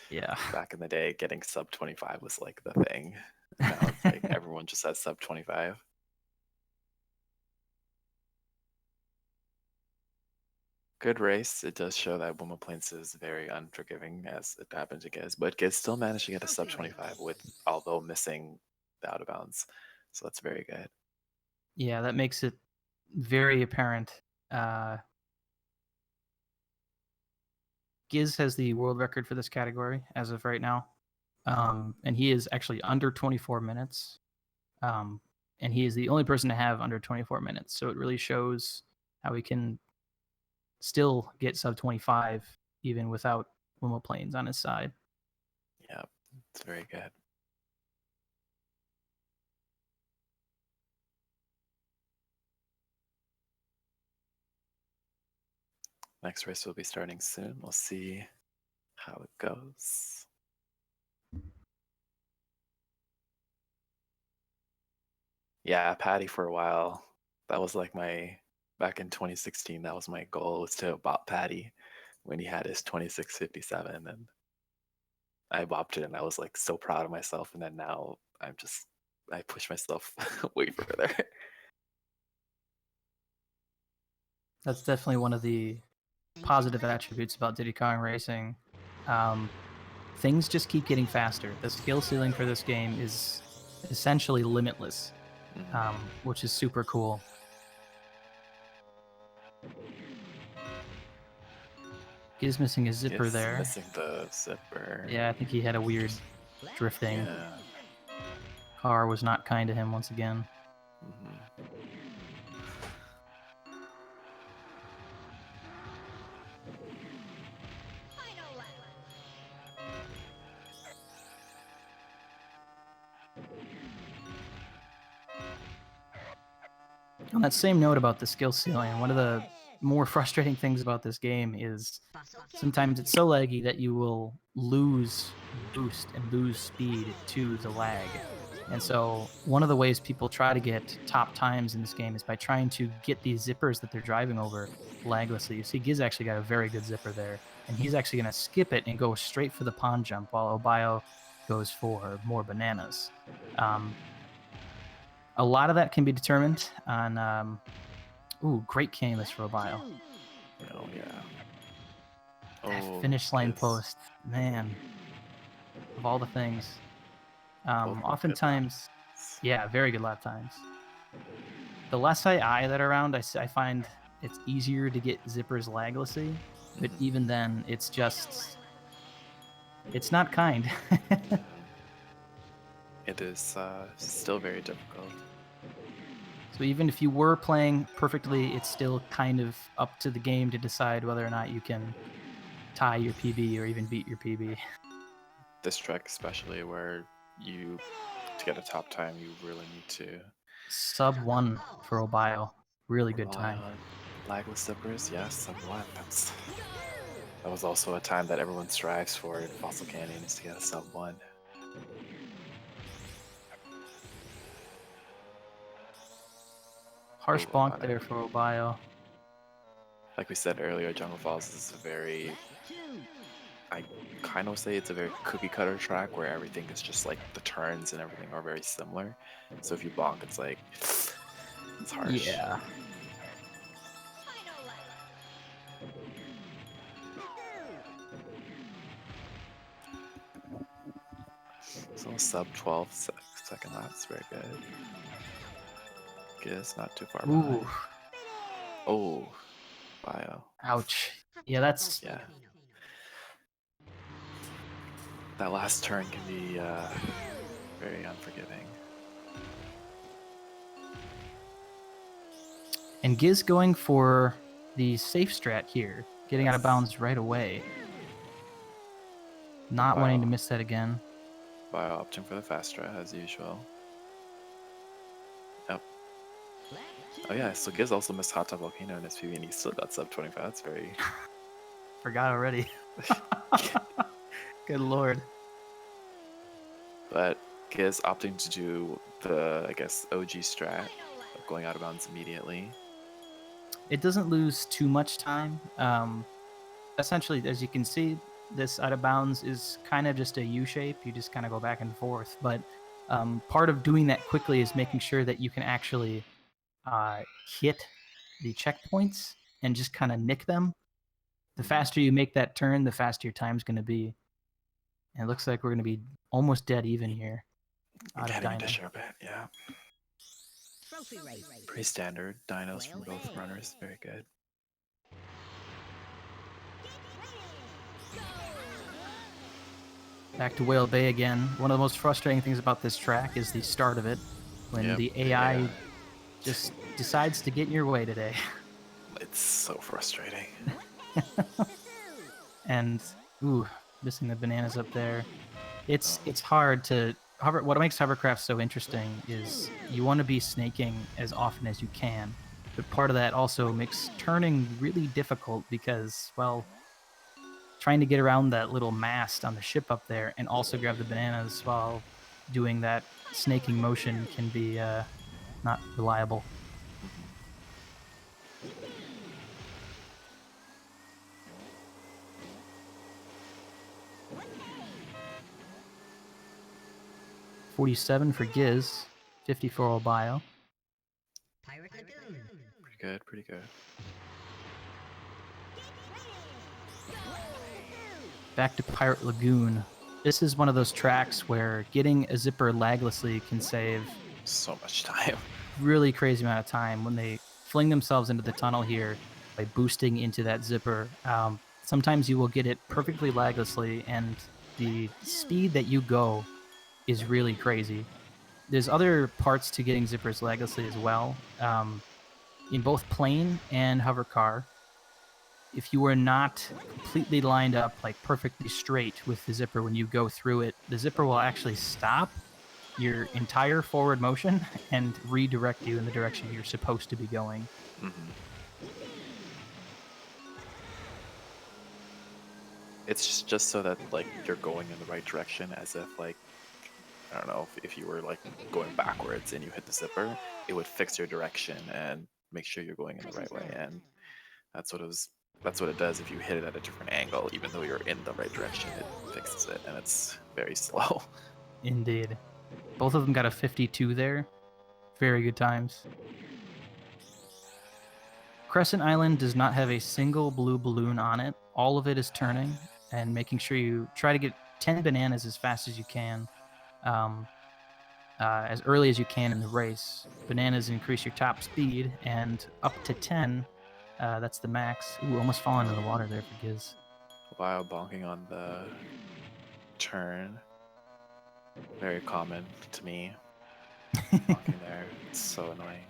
Yeah. back in the day, getting sub 25 was like the thing. Now it's like everyone just has sub 25. Good race. It does show that Woman Plains is very unforgiving, as it happened to Giz, but Giz still managed to get a sub 25 although missing the out of bounds. So that's very good. Yeah, that makes it very apparent. Giz has the world record for this category as of right now, and he is actually under 24 minutes. And he is the only person to have under 24 minutes. So it really shows how he can still get sub 25 even without Wimo Plains on his side. Yeah, it's very good. Next race will be starting soon. We'll see how it goes. Yeah, Patty for a while. That was like back in 2016, that was my goal, was to bop Patty when he had his 2657, and I bopped it and I was like so proud of myself, and then now I push myself way further. That's definitely one of the positive attributes about Diddy Kong Racing. Things just keep getting faster. The skill ceiling for this game is essentially limitless, which is super cool. Giz missing a zipper there. Missing the zipper. Yeah, I think he had a weird drifting. Yeah. Car was not kind to him once again. On that same note about the skill ceiling, one of the more frustrating things about this game is sometimes it's so laggy that you will lose boost and lose speed to the lag. And so one of the ways people try to get top times in this game is by trying to get these zippers that they're driving over laglessly. You see Giz actually got a very good zipper there, and he's actually going to skip it and go straight for the pond jump while Obiyo goes for more bananas. A lot of that can be determined on... great canvas for Obiyo. Oh, yeah. That finish line post, man. Of all the things. Oftentimes... Yeah, very good lap times. The less I eye that around, I find it's easier to get zippers laglessly. But even then, it's just... It's not kind. It is still very difficult. So even if you were playing perfectly, it's still kind of up to the game to decide whether or not you can tie your PB or even beat your PB. This track especially, where to get a top time, you really need to... Sub 1 for Obiyo. Really good time. Lagless zippers, yes, sub 1. That was also a time that everyone strives for in Fossil Canyon, is to get a sub 1. Harsh bonk there for Obiyo. Like we said earlier, Jungle Falls is I kind of say it's a very cookie cutter track where everything is just like the turns and everything are very similar. So if you bonk, it's like, it's harsh. Yeah. So sub 12 second lap is very good. Giz not too far behind. Oh, Bio. Ouch. Yeah, that's... Yeah. That last turn can be very unforgiving. And Giz going for the safe strat here, getting out of bounds right away. Not wanting to miss that again. Bio opting for the fast strat as usual. Yep. Oh yeah, so Giz also missed Hot Top Volcano in his PB and he still got sub 25. That's very... Forgot already. Good lord. But Giz opting to do the, I guess, OG strat of going out of bounds immediately. It doesn't lose too much time. Essentially, as you can see, this out of bounds is kind of just a U shape. You just kind of go back and forth. But Part of doing that quickly is making sure that you can actually hit the checkpoints and just kind of nick them. The faster you make that turn, the faster your time's going to be. And it looks like we're going to be almost dead even here. Out of Getting into Dino. Sherbet, yeah. Trophy race. Pretty standard. Dinos from both runners, very good. Back to Whale Bay again. One of the most frustrating things about this track is the start of it, when Yep, the AI just decides to get in your way today. It's so frustrating. And ooh, missing the bananas up there. It's hard to hover. What makes hovercraft so interesting is you want to be snaking as often as you can, but part of that also makes turning really difficult because, well, trying to get around that little mast on the ship up there and also grab the bananas while doing that snaking motion can be not reliable. $47 for Giz, 50 for Obiyo. Pirate Lagoon. Pretty good, pretty good. Back to Pirate Lagoon. This is one of those tracks where getting a zipper laglessly can save So much time. really crazy amount of time when they fling themselves into the tunnel here by boosting into that zipper. Sometimes you will get it perfectly laglessly, and the speed that you go is really crazy. There's other parts to getting zippers laglessly as well. In both plane and hover car, if you are not completely lined up, like perfectly straight with the zipper when you go through it, the zipper will actually stop your entire forward motion and redirect you in the direction you're supposed to be going. It's just so that like you're going in the right direction, as if like, I don't know, if you were like going backwards and you hit the zipper, it would fix your direction and make sure you're going in the right way. And that's what it does. If you hit it at a different angle, even though you're in the right direction, it fixes it, and it's very slow. Indeed. Both of them got a 52 there. Very good times. Crescent Island does not have a single blue balloon on it. All of it is turning and making sure you try to get 10 bananas as fast as you can, as early as you can in the race. Bananas increase your top speed, and up to 10, that's the max. Ooh, almost falling into the water there for Giz. While bonking on the turn, very common to me. Bonking there, it's so annoying.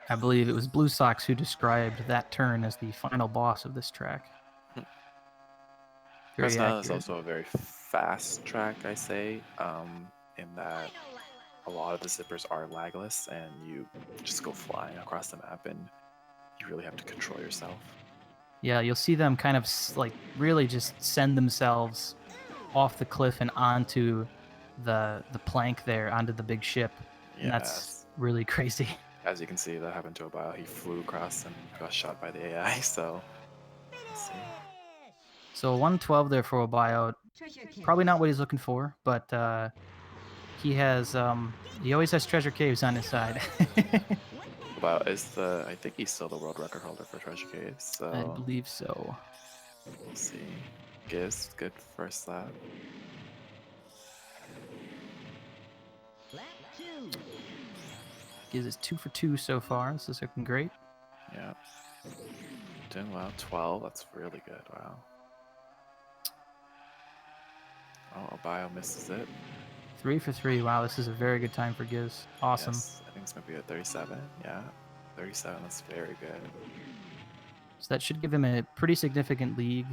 I believe it was Blue Sox who described that turn as the final boss of this track. Very Crescent Island is accurate. also a very fast track, I say, in that a lot of the zippers are lagless, and you just go flying across the map, and you really have to control yourself. Yeah, you'll see them kind of like really just send themselves off the cliff and onto the plank there, onto the big ship. And that's Yes. really crazy. As you can see, that happened to Obiyo. He flew across and got shot by the AI, so let's see. So 112 there for Obiyo. Treasure cave. Probably not what he's looking for, but he has he always has treasure caves on his side. Obiyo is I think he's still the world record holder for treasure caves, I so believe so. we'll see. Giz, good first lap. Lap 2. Gives us 2 for 2 so far. This is looking great. Yeah. Doing well. 12, that's really good. Wow. Oh, Obiyo misses it. 3 for 3. Wow, this is a very good time for Giz. Awesome. Yes, I think it's going to be a 37. Yeah, 37, that's very good. So that should give him a pretty significant lead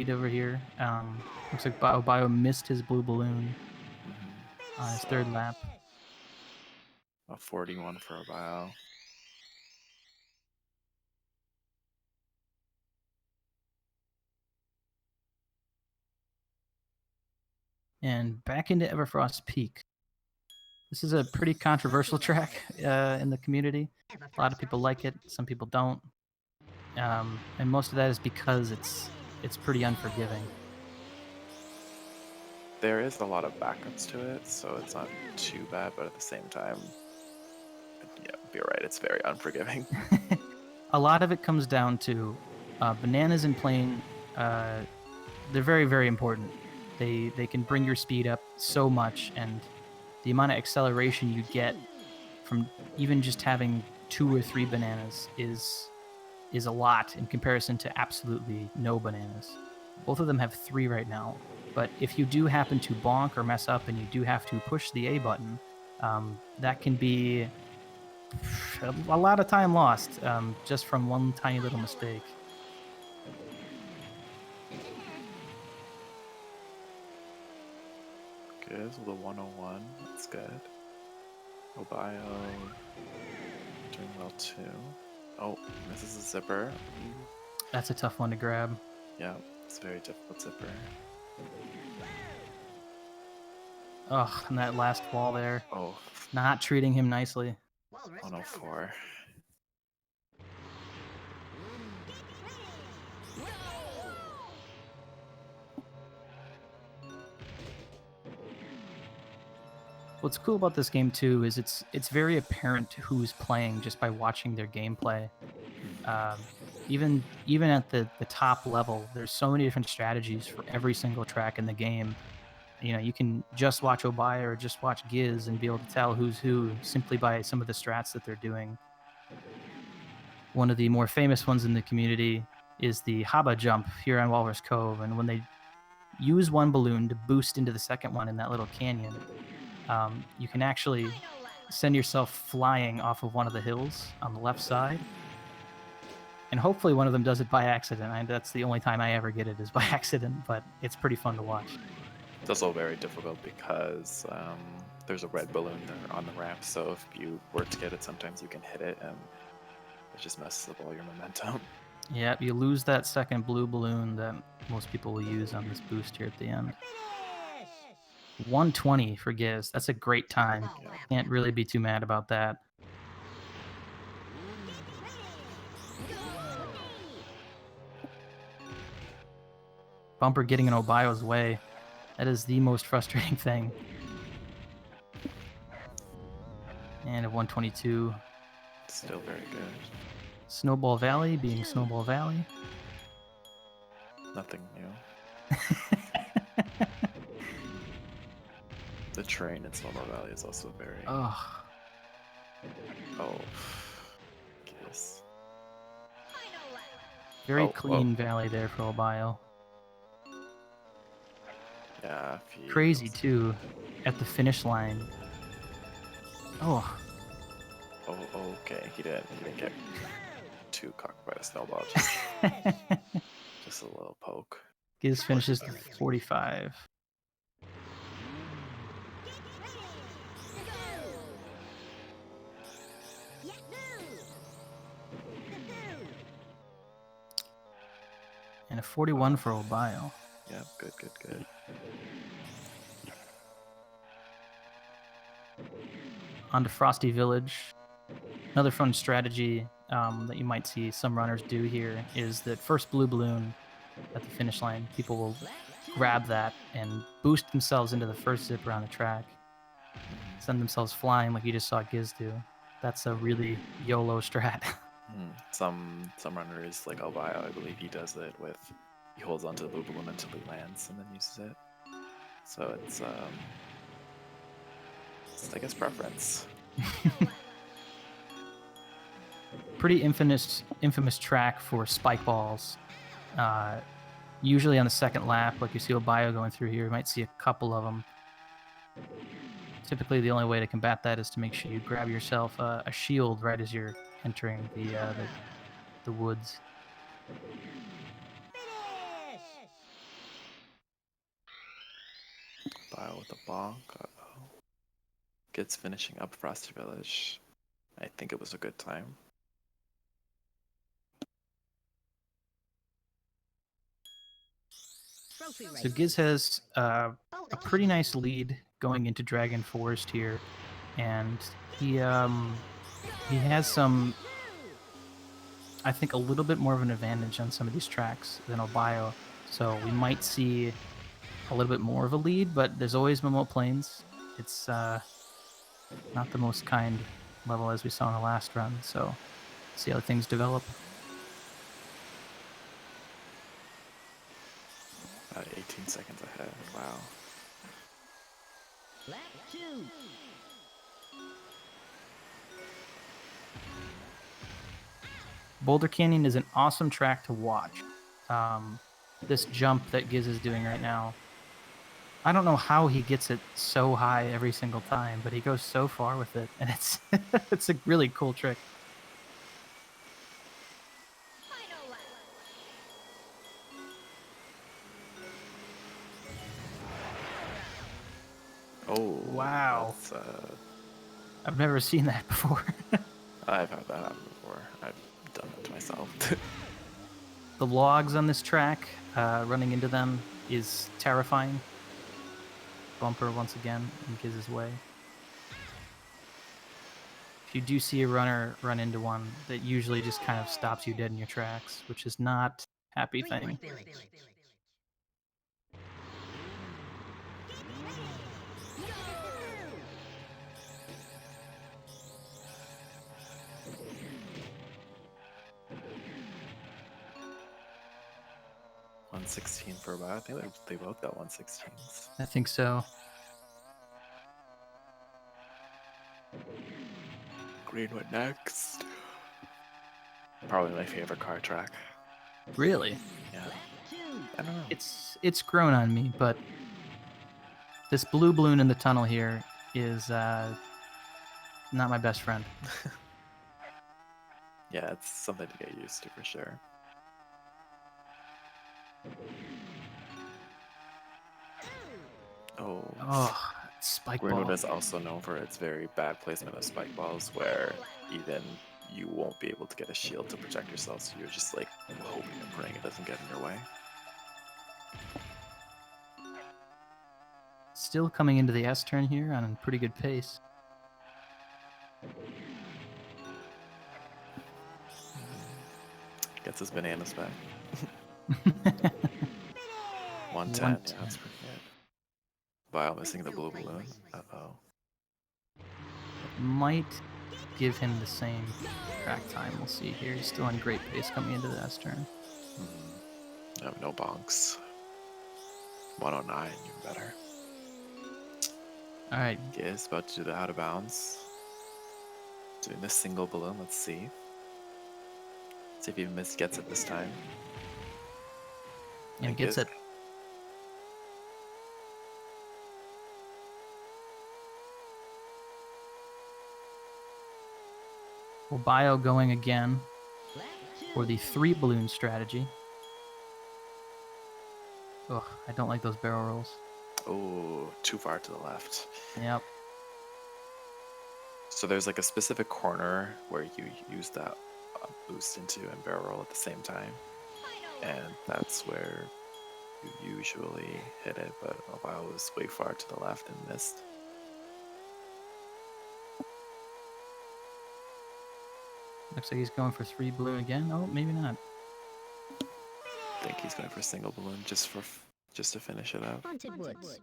over here. Looks like Obiyo missed his blue balloon on his third lap. A 41 for Obiyo. And back into Everfrost Peak. This is a pretty controversial track in the community. A lot of people like it, some people don't. And most of that is because it's pretty unforgiving. There is a lot of backups to it, so it's not too bad, but at the same time, yeah, you're right, it's very unforgiving. A lot of it comes down to bananas in plane. They're very, very important. They can bring your speed up so much, and the amount of acceleration you get from even just having 2 or 3 bananas is a lot in comparison to absolutely no bananas. Both of them have 3 right now, but if you do happen to bonk or mess up and you do have to push the A button, that can be a lot of time lost just from one tiny little mistake. Good, so the 101, that's good. Obiyo doing well too. Oh, misses a zipper. That's a tough one to grab. Yeah, it's a very difficult zipper. Ugh, and that last wall there. Oh, Not treating him nicely. 104. What's cool about this game too is it's very apparent who's playing just by watching their gameplay. Even at the top level, there's so many different strategies for every single track in the game. You know, you can just watch Obiyo or just watch Giz and be able to tell who's who simply by some of the strats that they're doing. One of the more famous ones in the community is the Haba jump here on Walrus Cove, and when they use one balloon to boost into the second one in that little canyon, you can actually send yourself flying off of one of the hills on the left side. And hopefully one of them does it by accident. That's the only time I ever get it is by accident, but it's pretty fun to watch. It's also very difficult because there's a red balloon there on the ramp, so if you were to get it, sometimes you can hit it and it just messes up all your momentum. Yeah, you lose that second blue balloon that most people will use on this boost here at the end. 120 for Giz. That's a great time. Can't really be too mad about that. Bumper getting in Obiyo's way. That is the most frustrating thing. And a 122. Still very good. Snowball Valley being Snowball Valley. Nothing new. The train in Snowball Valley is also very... Ugh. Oh. Yes. Very Oh, clean valley there for Obiyo. Yeah. Crazy too, at the finish line. Oh. Oh, okay. He didn't get too cocked by the snowball. Just a little poke. Giz finishes to 45. And a 41 for Obiyo. Yeah, good. On to Frosty Village. Another fun strategy that you might see some runners do here is that first blue balloon at the finish line, people will grab that and boost themselves into the first zip around the track. Send themselves flying like you just saw Giz do. That's a really YOLO strat. Some runners, like Obiyo, I believe he does it with, he holds onto the blue balloon until he lands and then uses it. So it's I guess preference. Pretty infamous track for spike balls. Usually on the second lap, like you see Obiyo going through here, you might see a couple of them. Typically, the only way to combat that is to make sure you grab yourself a shield right as you're entering the woods. Obiyo with a bonk. Uh-oh. Gets finishing up Frosty Village. I think it was a good time. So Giz has a pretty nice lead going into Dragon Forest here, and he has some, I think, a little bit more of an advantage on some of these tracks than Obiyo. So we might see a little bit more of a lead, but there's always Momo Plains. It's not the most kind level as we saw in the last run, so see how things develop. About 18 seconds ahead. Wow. Lap 2. Boulder Canyon is an awesome track to watch. This jump that Giz is doing right now, I don't know how he gets it so high every single time, but he goes so far with it, and it's it's a really cool trick. Final lap. Oh, Wow. That's, I've never seen that before. I've had that happen before. I've done that to myself. The logs on this track, running into them is terrifying. Bumper once again in Giz's way. If you do see a runner run into one, that usually just kind of stops you dead in your tracks, which is not a happy thing. Village. 116 for a while. I think they both got 116s. I think so. Greenwood next. Probably my favorite car track. Really? Yeah. Lap 2. I don't know. It's grown on me, but this blue balloon in the tunnel here is not my best friend. Yeah, it's something to get used to for sure. Oh. Oh, spike Greenwood ball. is also known for its very bad placement of spike balls, where even you won't be able to get a shield to protect yourself, so you're just like hoping and praying it doesn't get in your way. Still coming into the S turn here on a pretty good pace. Gets his bananas back. 110. 110. Yeah, that's pretty good. Wow, missing the blue balloon. Uh-oh. Might give him the same track time. We'll see here. He's still on great pace coming into the S turn. No bonks. 109, even better. All right, Giz about to do the out of bounds. Doing this single balloon. Let's see. See if he gets it this time. and gets it. Obiyo going again Lap 2. for the 3 balloon strategy. Ugh, I don't like those barrel rolls. Oh, too far to the left. Yep. So there's like a specific corner where you use that boost into and barrel roll at the same time. And that's where you usually hit it, but Obiyo was way far to the left and missed. Looks like he's going for 3 balloon again. Oh, maybe not. I think he's going for a single balloon just to finish it up. Haunted Woods.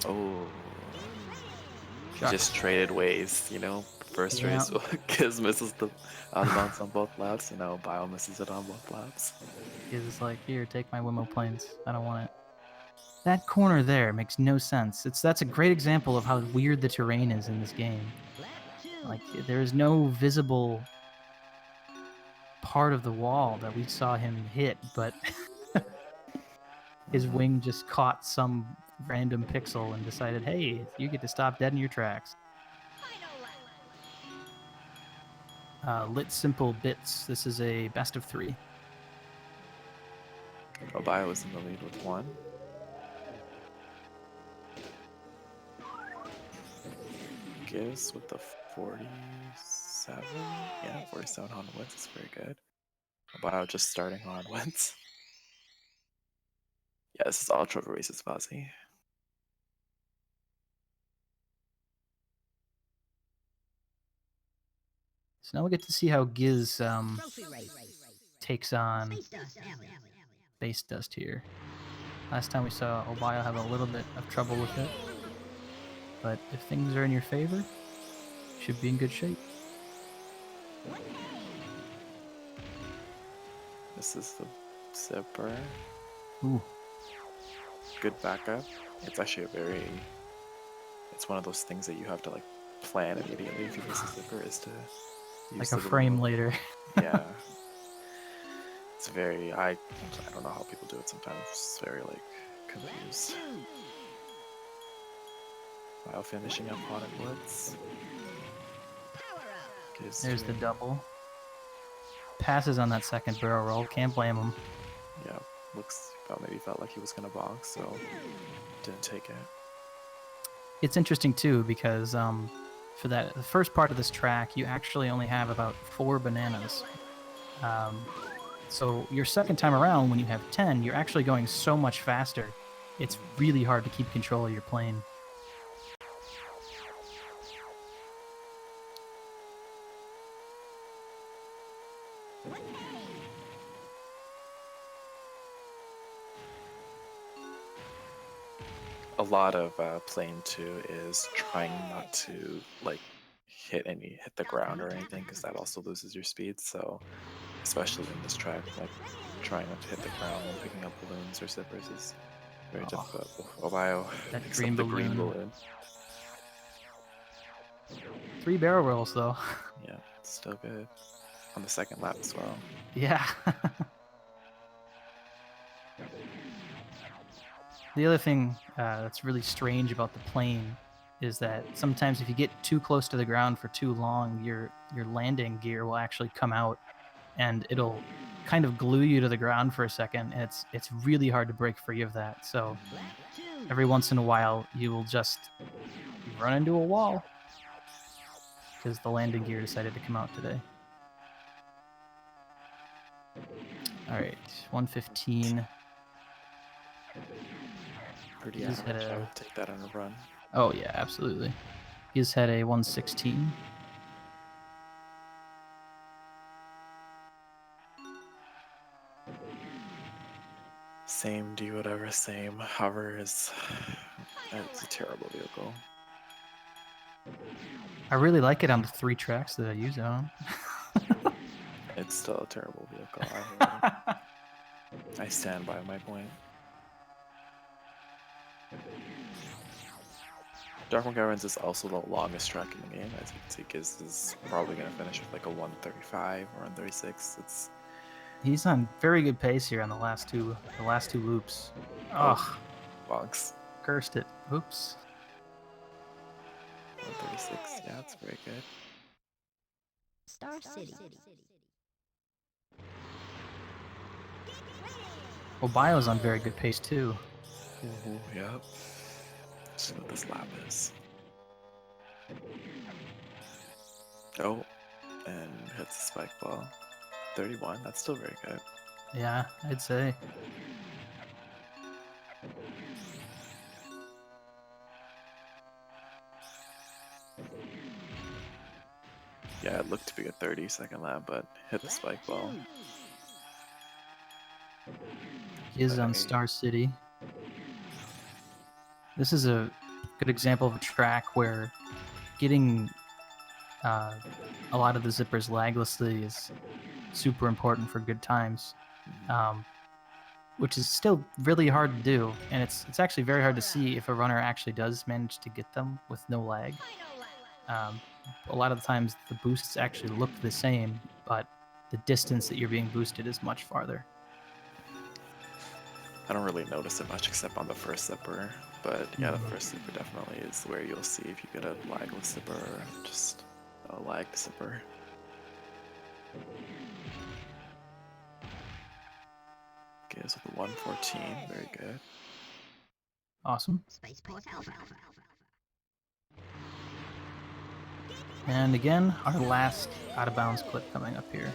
Oh, Shucks. just traded ways, you know. First race, Giz misses the out of bounds on both laps, and now Obiyo misses it on both laps. Is like, here, take my Wimo planes. I don't want it. That corner there makes no sense. That's a great example of how weird the terrain is in this game. Lap 2. Like, there is no visible part of the wall that we saw him hit, but his wing just caught some random pixel and decided, hey, you get to stop dead in your tracks. Lit Simple Bits. This is a best of 3. Obiyo was in the lead with 1. Giz with the 47. Yeah, 47 on wins is very good. Obiyo just starting on wins. Yeah, this is all Trevor Race's Fuzzy. So now we get to see how Giz Trophy race. takes on Space Dust Alley. base dust here. Last time we saw Obiyo have a little bit of trouble with it. But if things are in your favor, you should be in good shape. This is the zipper. Ooh. Good backup. It's actually it's one of those things that you have to like plan immediately if you miss a zipper, is to use Like the a frame little- later. Yeah. It's very, I don't know how people do it sometimes. It's very like confused. Bio finishing up on it, Blitz. There's the double. Passes on that second barrel roll. Can't blame him. Yeah, maybe felt like he was gonna box, so didn't take it. It's interesting too because for the first part of this track, you actually only have about 4 bananas. So your second time around, when you have 10, you're actually going so much faster. It's really hard to keep control of your plane. A lot of plane 2 is trying not to like hit the ground or anything, because that also loses your speed. So especially in this track, like trying not to hit the ground when picking up balloons or zippers is very difficult. Obiyo That picks green up the green balloon. balloon. 3 barrel rolls though. Yeah, it's still good on the second lap as well. Yeah. The other thing that's really strange about the plane is that sometimes if you get too close to the ground for too long, your landing gear will actually come out and it'll kind of glue you to the ground for a second. And it's really hard to break free of that. So every once in a while, you will just run into a wall because the landing gear decided to come out today. All right, 115. Pretty He's average. hit I a- would take that on a run. Oh yeah, absolutely. He's had a 116. Same, do whatever, same. Hover it's a terrible vehicle. I really like it on the 3 tracks that I use it on. It's still a terrible vehicle. I hate it. I stand by my point. Dark McGovern's is also the longest track in the game. As you can see, Giz is probably going to finish with like a 135 or 136. He's on very good pace here on the last two loops. Ugh, Bonks. cursed it. Oops. 136, yeah, that's very good. Star City. Obiyo's on very good pace too. Ooh, yep. Let's see what this lap is. Oh, and hits the spike ball. 31, that's still very good. Yeah, I'd say. Yeah, it looked to be a 30-second lap, but hit the spike ball. He is on Star City. This is a good example of a track where getting a lot of the zippers laglessly is super important for good times, which is still really hard to do, and it's actually very hard to see if a runner actually does manage to get them with no lag. A lot of the times the boosts actually look the same, but the distance that you're being boosted is much farther. I don't really notice it much except on the first zipper, but yeah, the first zipper definitely is where you'll see if you get a lagless zipper or just a lagged zipper. Okay, so the 114, very good. Awesome. Spaceport Alpha. And again, our last out of bounds clip coming up here.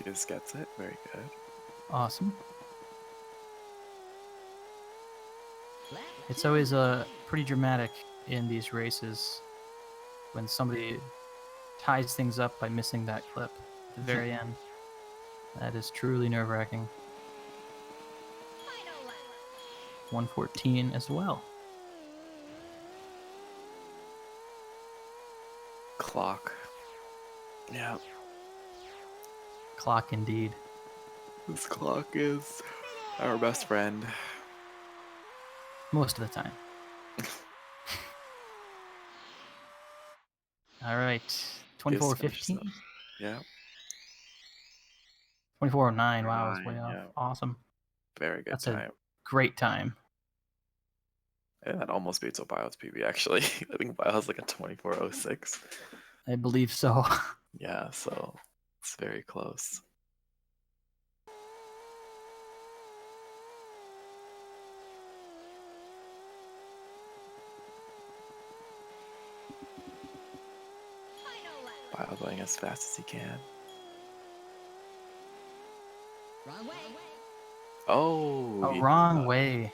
Giz gets it. Very good. Awesome. It's always pretty dramatic in these races when somebody ties things up by missing that clip at the very end. That is truly nerve-wracking. 114 as well. Clock. Yeah. Clock indeed. This clock is our best friend. Most of the time. All right. Giz finishes 24:15. up. Yeah. 24:09. Wow, it's way 9, off. yeah. Awesome. Very good That's time. a great time. Yeah, that almost beats Obio's PB actually. I think Obio has like a 24:06. I believe so. Yeah, so it's very close. Bio going as fast as he can. Wrong way. Oh, A he- wrong way.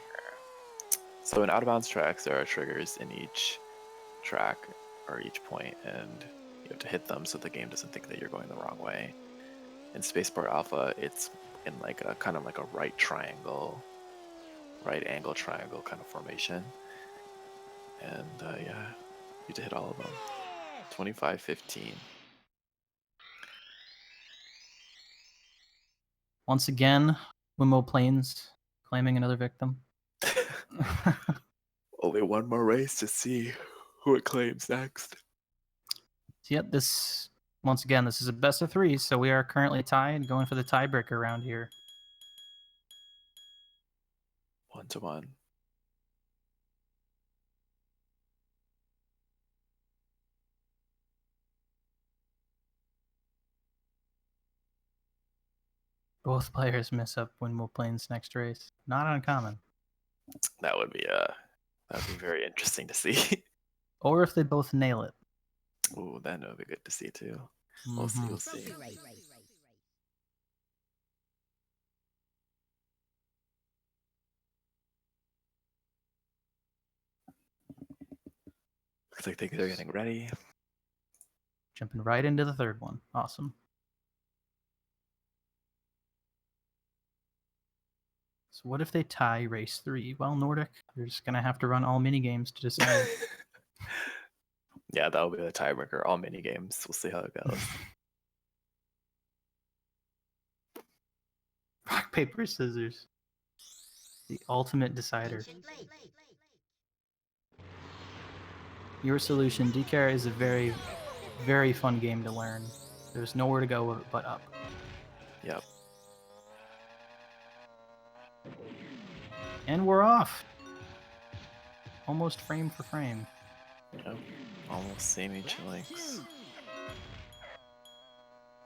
So in out of bounds tracks, there are triggers in each track or each point, and you have to hit them so the game doesn't think that you're going the wrong way. In Spaceport Alpha, it's in like a kind of like a right angle triangle kind of formation, and yeah, you have to hit all of them. 25-15. Once again, Wimmo Plains claiming another victim. Only one more race to see who it claims next. Yep, once again, this is a best of 3, so we are currently tied, going for the tiebreaker round here. 1-1. Both players miss up Wimmo Plains' next race. Not uncommon. That would be very interesting to see. Or if they both nail it. Ooh, that would be good to see too. We'll see. Mhm. We'll see. Looks like they're getting ready. Jumping right into the third one. Awesome. So what if they tie race 3? Well, Nordic, they're just going to have to run all mini games to decide. Yeah, that'll be the tiebreaker. All mini games. We'll see how it goes. Rock, paper, scissors. The ultimate decider. Your solution. DCAR is a very, very fun game to learn. There's nowhere to go but up. Yep. And we're off. Almost frame for frame. Yep. Almost same each links.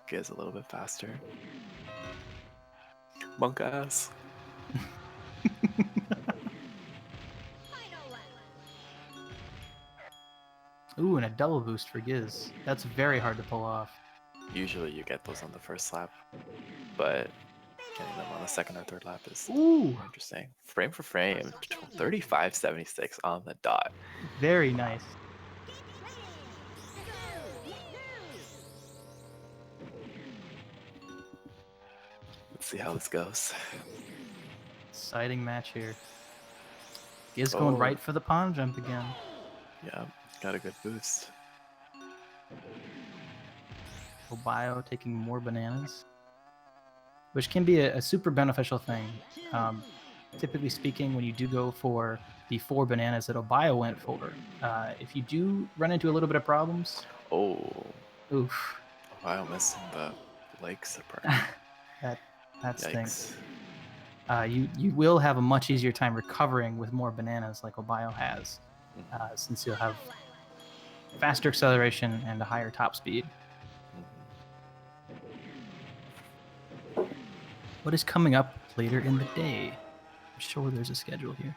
Giz a little bit faster. Monk ass. Ooh, and a double boost for Giz. That's very hard to pull off. Usually you get those on the first lap, but getting them on the second or third lap is Ooh, more interesting. Frame for frame, 35.76 on the dot. very nice. Let's see how this goes. Exciting match here. Giz going right for the pond jump again. Yeah, got a good boost. Obiyo taking more bananas, which can be a super beneficial thing. Typically speaking, when you do go for the 4 bananas that Obiyo went for, if you do run into a little bit of problems, oof, Ohio missing the lake zipper. that stinks. You will have a much easier time recovering with more bananas like Obiyo has, since you'll have faster acceleration and a higher top speed. What is coming up later in the day? I'm sure there's a schedule here.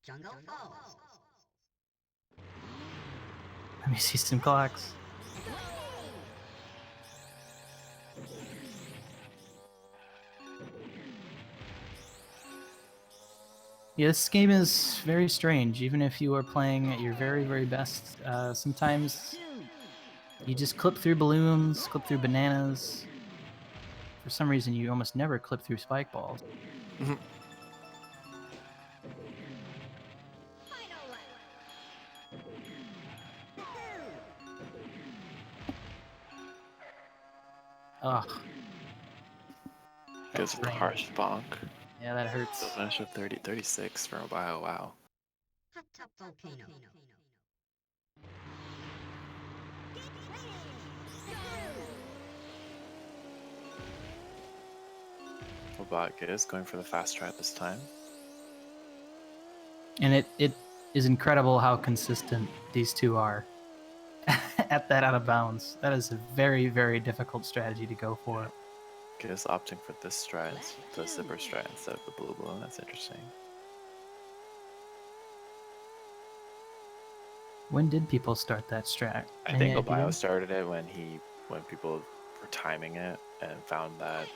Jungle Falls. Let me see some clocks. Yeah, this game is very strange. Even if you are playing at your very, very best, sometimes you just clip through balloons, clip through bananas. For some reason, you almost never clip through spike balls. Ugh. Goes with the harsh bonk. Yeah, that hurts. So finish with 36 for Obiyo. Wow. Hot Top Volcano. Obiyo is going for the fast try this time. And it is incredible how consistent these two are at that out of bounds. That is a very, very difficult strategy to go for. Giz opting for this stride, the zipper stride instead of the blue balloon. That's interesting. When did people start that strat? I Any think idea? Obiyo started it when people were timing it and found that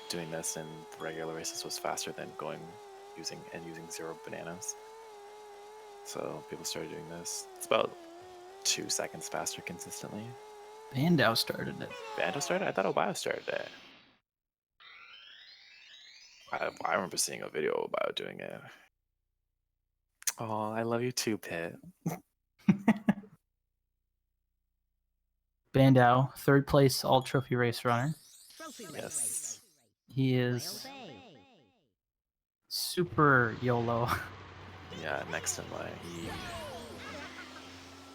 doing this in regular races was faster than using zero bananas. So people started doing this. It's about 2 seconds faster consistently. Bandow started it. Bando started? I thought Obiyo started it. I remember seeing a video of Obiyo doing it. Oh, I love you too, Pit. Bandow, third place all trophy race runner. Trophy Yes. He is super YOLO. Yeah, next in line.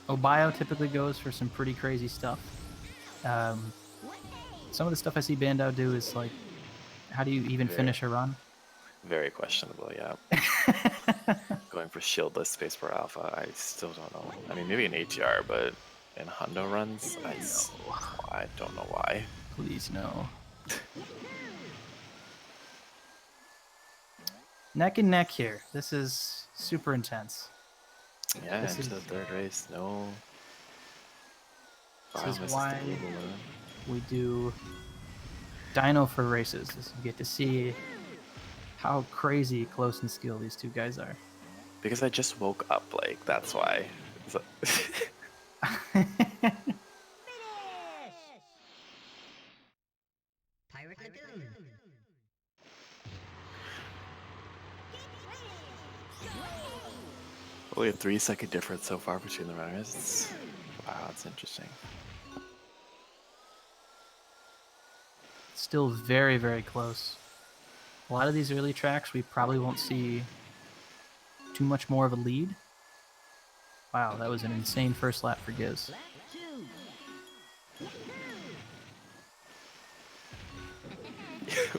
Obiyo typically goes for some pretty crazy stuff. Some of the stuff I see Bandow do is like, how do you even finish a run? Very questionable, yeah. Going for shieldless Space Bar Alpha, I still don't know. I mean, maybe an ATR, but in Hundo runs, I don't know why. Please no. Neck and neck here. This is super intense. Yeah, This into the is- third race, no. This Wow, is misses why the blue balloon. we do Dino for races. Is you get to see how crazy close in skill these two guys are. Because I just woke up, like, that's why. So- Pirate Lagoon. Only a 3-second difference so far between the runners. Wow, that's interesting. Still very, very close. A lot of these early tracks, we probably won't see too much more of a lead. Wow, that was an insane first lap for Giz.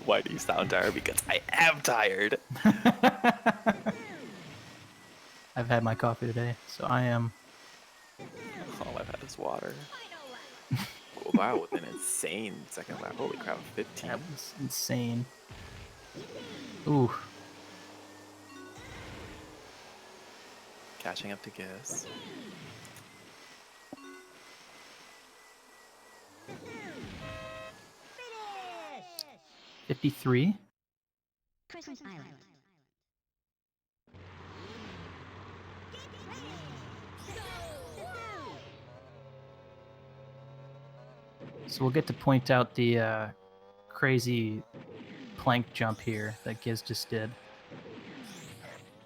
Why do you sound tired? Because I am tired. I've had my coffee today, so I am. All I've had is water. Oh, wow, with an insane second lap. Holy crap, 15. That was insane. Ooh. Catching up to Giz. Finish! 53. Christmas Island. So we'll get to point out the crazy plank jump here that Giz just did.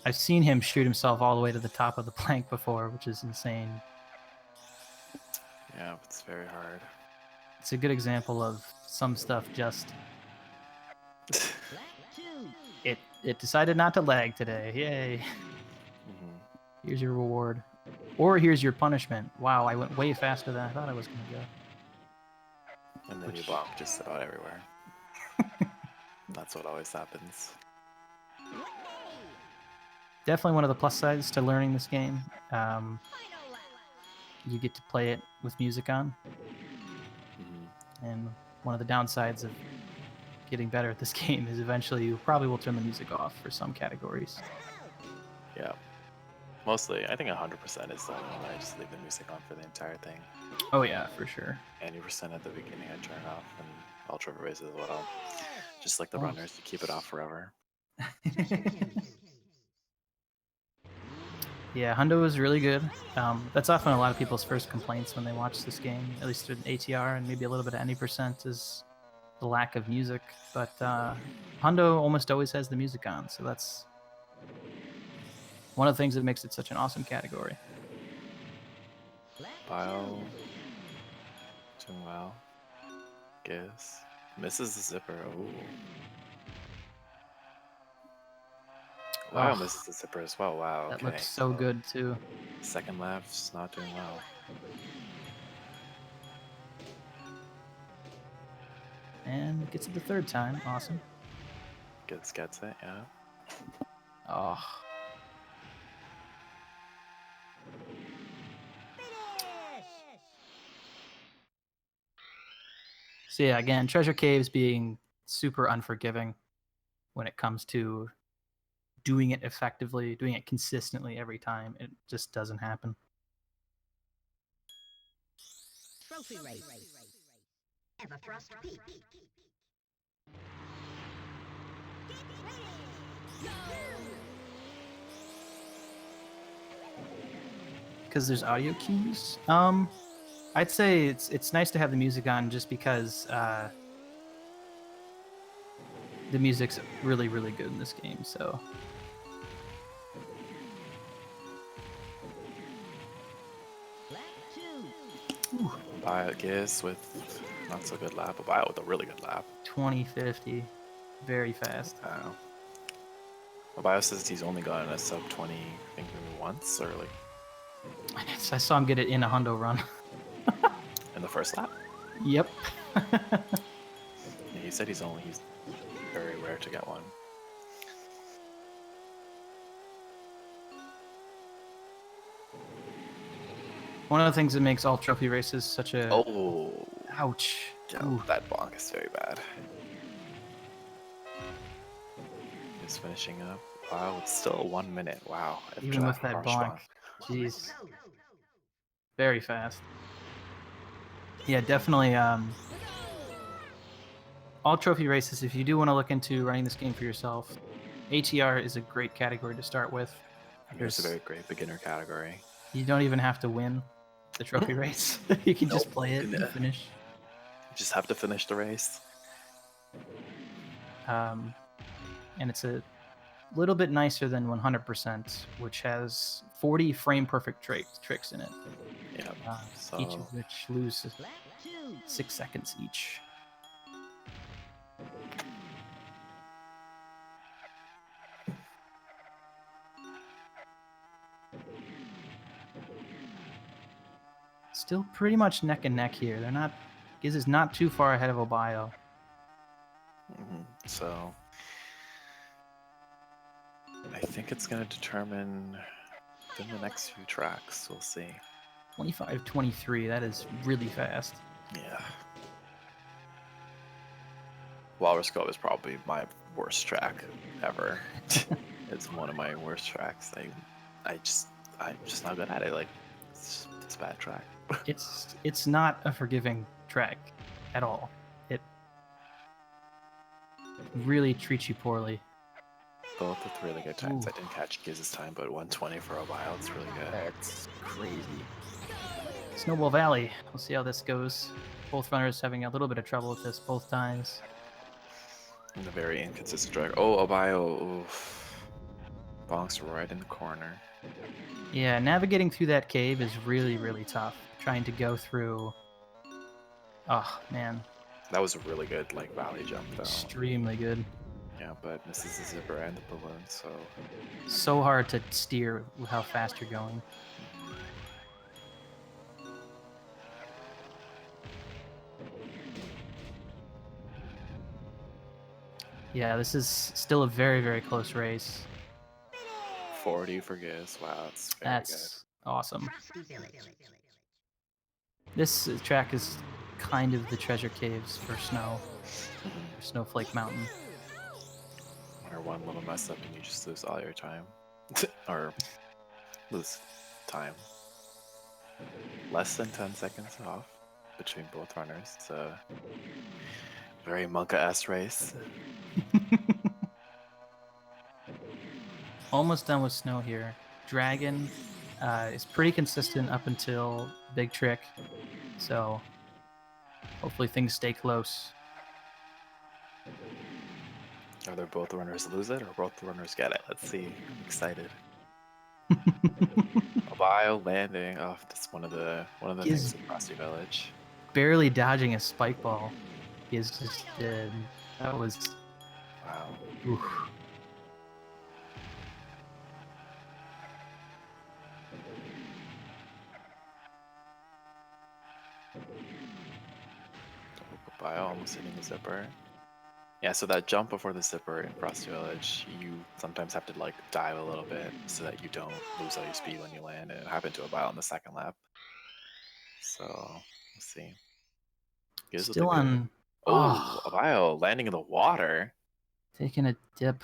I've seen him shoot himself all the way to the top of the plank before, which is insane. Yeah, it's very hard. It's a good example of some stuff just... It decided not to lag today. Yay. Here's your reward. Or here's your punishment. Wow, I went way faster than I thought I was going to go. And then you bonk just about everywhere. That's what always happens. Definitely one of the plus sides to learning this game. You get to play it with music on. And one of the downsides of getting better at this game is eventually you probably will turn the music off for some categories. Yeah. Mostly, I think 100% is the only one I just leave the music on for the entire thing. Oh yeah, for sure. 80% at the beginning I turn off, and ultra race as well. Just like the Oh. runners, you keep it off forever. Yeah, Hundo is really good. That's often a lot of people's first complaints when they watch this game, at least in ATR and maybe a little bit of any percent, is the lack of music. But Hundo almost always has the music on, so that's one of the things that makes it such an awesome category. Bio. Doing well. Guess. Misses the zipper. Ooh. Wow, Ugh. misses the zipper as well. Wow. That Okay. looks so good too. Second lap's not doing well. And gets it the third time. Awesome. Gets it, yeah. Oh. So yeah, again, Treasure Caves being super unforgiving when it comes to doing it effectively, doing it consistently every time. It just doesn't happen. Trophy race. Everfrost Peak. Because there's audio cues. I'd say it's nice to have the music on just because the music's really, really good in this game. So Bio Giz with not so good lap, but Bio with a really good lap. 2050, very fast. Wow. Well, Bio says he's only gotten a sub 20, I think maybe once, or like I saw him get it in a Hundo run. in the first lap. Yep. Yeah, he said he's very rare to get one. One of the things that makes all trophy races such a Oh, ouch. yeah, Ooh. that bonk is very bad. He's finishing up. Wow, it's still 1 minute. Wow. Even with that harsh bonk. Jeez. Very fast. Yeah, definitely. All trophy races, if you do want to look into running this game for yourself, ATR is a great category to start with. It's a very great beginner category. You don't even have to win the trophy race. You can just play it and finish. You just have to finish the race. And it's a little bit nicer than 100%, which has 40 frame perfect tricks in it. Yeah. Each of which lose 6 seconds each. Still pretty much neck and neck here. They're not. Giz is not too far ahead of Obiyo. So I think it's going to determine in the next few tracks. We'll see. 25-23. That is really fast. Yeah. Walrus Cove is probably my worst track ever. It's one of my worst tracks. I'm just not good at it. Like it's a bad track. It's not a forgiving track at all. It really treats you poorly. Both with really good times. Ooh. I didn't catch Giz's time, but 120 for a while. It's really good. That's crazy. Snowball Valley. We'll see how this goes. Both runners having a little bit of trouble with this both times. And a very inconsistent drag. Oh, Obiyo. Oof. Bonks right in the corner. Yeah, navigating through that cave is really, really tough. Trying to go through. Oh, man. That was a really good valley jump though. Extremely good. Yeah, but misses the zipper and the balloon, so So hard to steer with how fast you're going. Yeah, this is still a very, very close race. 40 for Giz. Wow, that's awesome. Frosty Village. This track is kind of the treasure caves for snow. Snowflake Mountain. Or one little mess up and you just lose all your time. or lose time. Less than 10 seconds off between both runners. It's a very Monka-esque race. Almost done with snow here. Dragon is pretty consistent up until Big Trick, so hopefully things stay close. Either both runners lose it or both runners get it. Let's see. I'm excited. Obiyo landing. Oh, that's one of the Giz- things in Frosty Village. Barely dodging a spike ball. He is just dead. That was. Wow. Oof. Obiyo almost hitting the zipper. Yeah, so that jump before the zipper in Frosty Village, you sometimes have to like dive a little bit so that you don't lose all your speed when you land. And it happened to Obiyo on the second lap. So let's see. Giz with Still the good. on. Oh, Obiyo landing in the water. Taking a dip.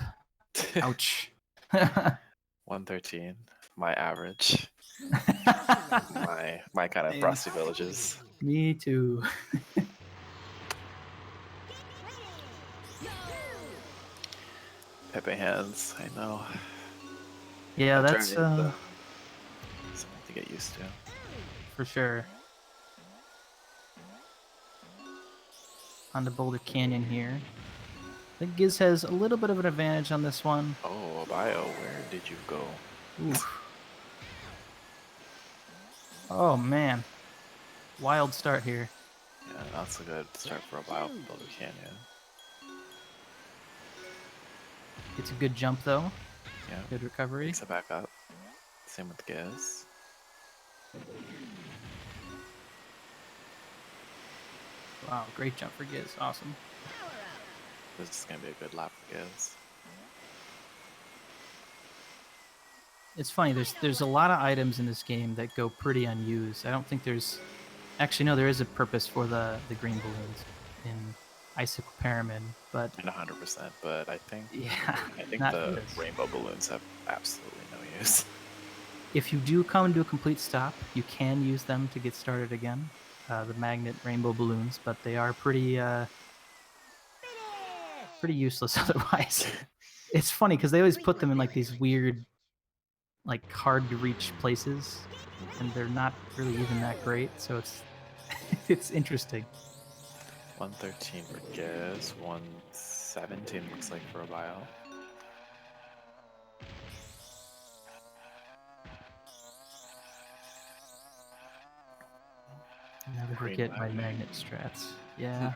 Ouch. 113, my average. my kind of Same. Frosty Villages. Me too. Pepe hands, I know. Yeah, That that's turn is, something to get used to. for sure. On the Boulder Canyon here. I think Giz has a little bit of an advantage on this one. Oh, Obiyo, where did you go? Oof. Oh man. Wild start here. Yeah, that's a good start for Obiyo from Boulder Canyon. It's a good jump though. Yeah, Good recovery. picks it back up. Same with Giz. Wow, great jump for Giz. Awesome. This is gonna be a good lap for Giz. It's funny, there's a lot of items in this game that go pretty unused. I don't think there's actually no, there is a purpose for the green balloons in Icicle Pyramid, but And 100%, but I think yeah, the this. rainbow balloons have absolutely no use. If you do come to a complete stop, you can use them to get started again. The magnet rainbow balloons, but they are pretty useless otherwise. It's funny because they always put them in like these weird, like hard to reach places, and they're not really even that great. So it's it's interesting. 113 for Giz, 117 looks like for Obiyo. Never Green forget my magnet. magnet strats. Yeah,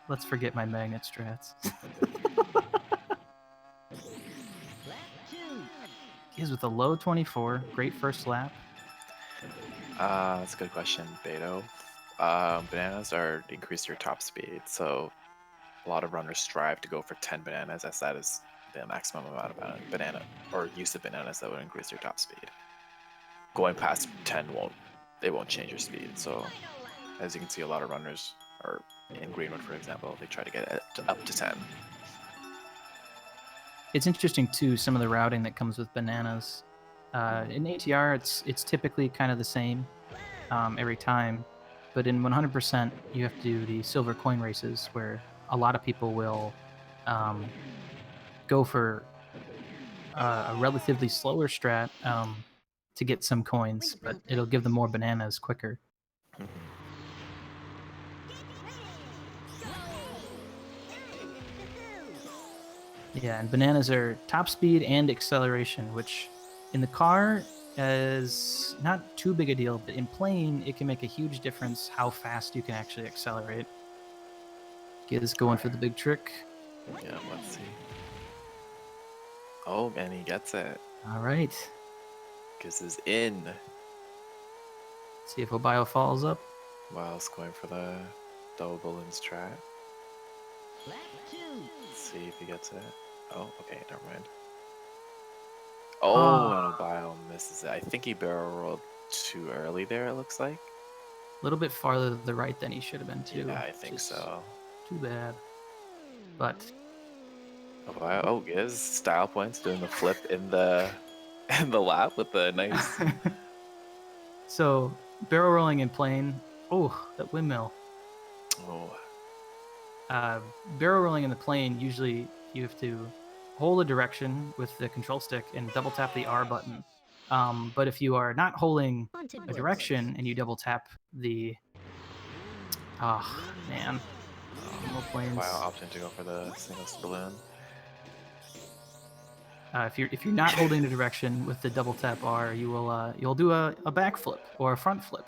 let's forget my magnet strats. Giz with a low 24, great first lap. That's a good question, Beto. Bananas increase your top speed, so a lot of runners strive to go for 10 bananas, as that is the maximum amount of banana or use of bananas that would increase your top speed. Going past 10 won't change your speed. So as you can see, a lot of runners, or in Greenwood, for example, they try to get it up to 10. It's interesting too, some of the routing that comes with bananas. In ATR, it's typically kind of the same every time, but in 100%, you have to do the silver coin races, where a lot of people will go for a relatively slower strat to get some coins, but it'll give them more bananas quicker. Yeah, and bananas are top speed and acceleration, which in the car is not too big a deal, but in plane, it can make a huge difference how fast you can actually accelerate. Giz going for the big trick. Yeah, let's see. Oh, and he gets it. All right. Giz is in. See if Obiyo follows up. Miles going for the double balloons try. Let's see if he gets it. Oh, okay, never mind. Oh, and Obiyo misses it. I think he barrel rolled too early there, it looks like. A little bit farther to the right than he should have been, too. Yeah, I think so. Too bad. But Obiyo, Giz, style points, doing the flip in the And the lap with the nice. So barrel rolling in plane. Oh, that windmill. Oh, Barrel rolling in the plane, usually you have to hold a direction with the control stick and double tap the R button. But if you are not holding a direction and you double tap the, oh man, windmill planes. wow, opting to go for the single balloon. If you're not holding the direction with the double tap R, you'll do a backflip or a front flip,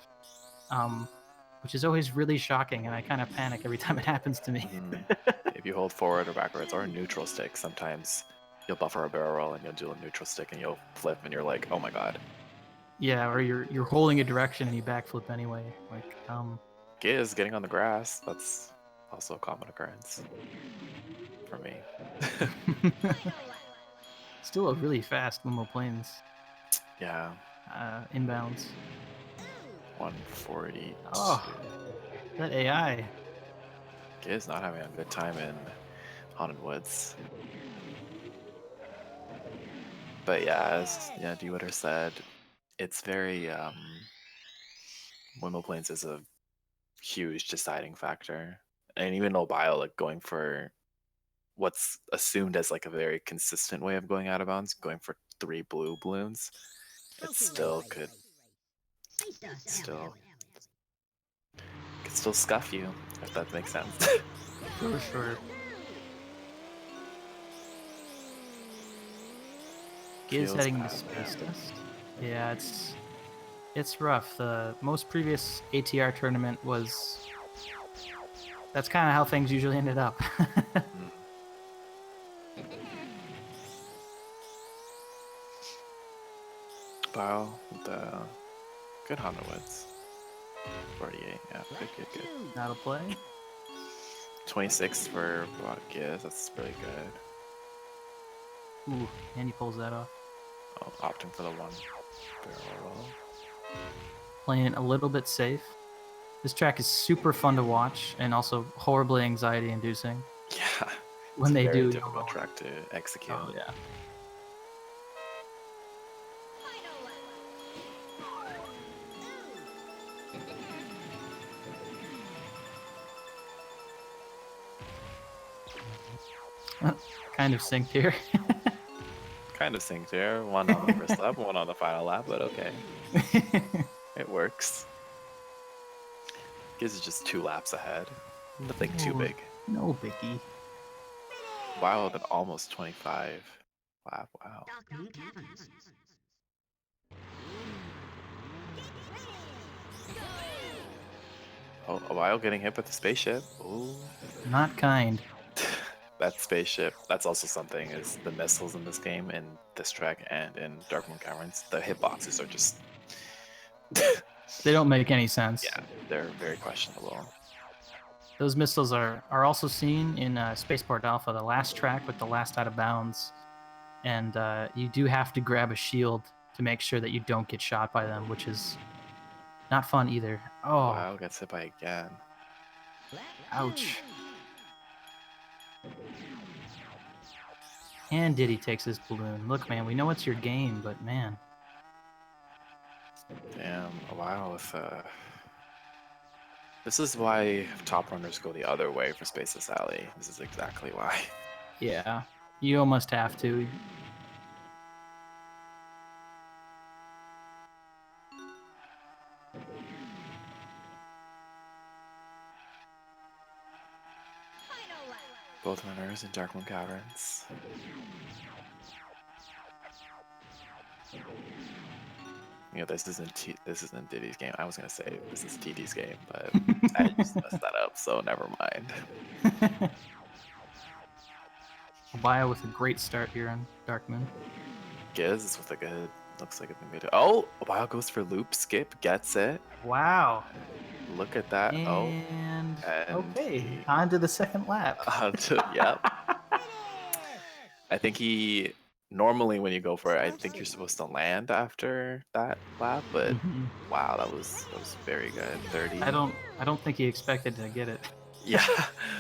which is always really shocking, and I kind of panic every time it happens to me. If you hold forward or backwards or a neutral stick, sometimes you'll buffer a barrel roll and you'll do a neutral stick and you'll flip and you're like, oh my god. Yeah, or you're holding a direction and you backflip anyway. Like, Giz getting on the grass, that's also a common occurrence for me. still a really fast windmill planes Yeah, inbounds. 140. Oh, that AI. Giz not having a good time in Haunted Woods. But yeah, as D-Witter said, it's very windmill planes is a huge deciding factor. And even Obiyo, like going for what's assumed as like a very consistent way of going out of bounds, going for 3 blue balloons, it still could scuff you, if that makes sense. For sure. Giz Feels heading bad, to space man. test. Yeah, it's rough. The most previous ATR tournament was. That's kind of how things usually ended up. Wow, the good Honda wins. 48, yeah, good. That'll play. 26 for Giz, that's really good. Ooh, and he pulls that off. Oh, opting for the 1 barrel roll. Playing it a little bit safe. This track is super fun to watch and also horribly anxiety-inducing. Yeah, When they very do, difficult track to execute. Oh yeah. Kind of synced here. Kind of synced here. One on the first lap, one on the final lap, but okay. It works. Giz is just 2 laps ahead. Nothing too big. No biggie. Wow, then almost 25 lap. Wow. Oh, a while getting hit with the spaceship. Ooh. Not kind. That spaceship, that's also something, is the missiles in this game, in this track, and in Darkmoon Caverns. The hitboxes are just... They don't make any sense. yeah, they're very questionable. Those missiles are also seen in Spaceport Alpha, the last track with the last out of bounds. And you do have to grab a shield to make sure that you don't get shot by them, which is not fun either. Oh, Wow, gets hit by again. ouch. And Diddy takes his balloon. Look, man, we know it's your game, but man. Damn, wow, with this is why top runners go the other way for Spaceless Alley. This is exactly why. Yeah, you almost have to. Both runners in Darkmoon Caverns. You know, this isn't Diddy's game. I was gonna say this is TD's game, but I just messed that up, so never mind. Obiyo with a great start here on Darkmoon. Giz is with a good, looks like it's gonna be. Oh, Obiyo goes for loop, skip, gets it. Wow. Look at that. And okay, he- on to the second lap. Yep. I think he normally when you go for it, I think you're supposed to land after that lap, but Mhm. wow, that was very good. 30. I don't think he expected to get it. Yeah,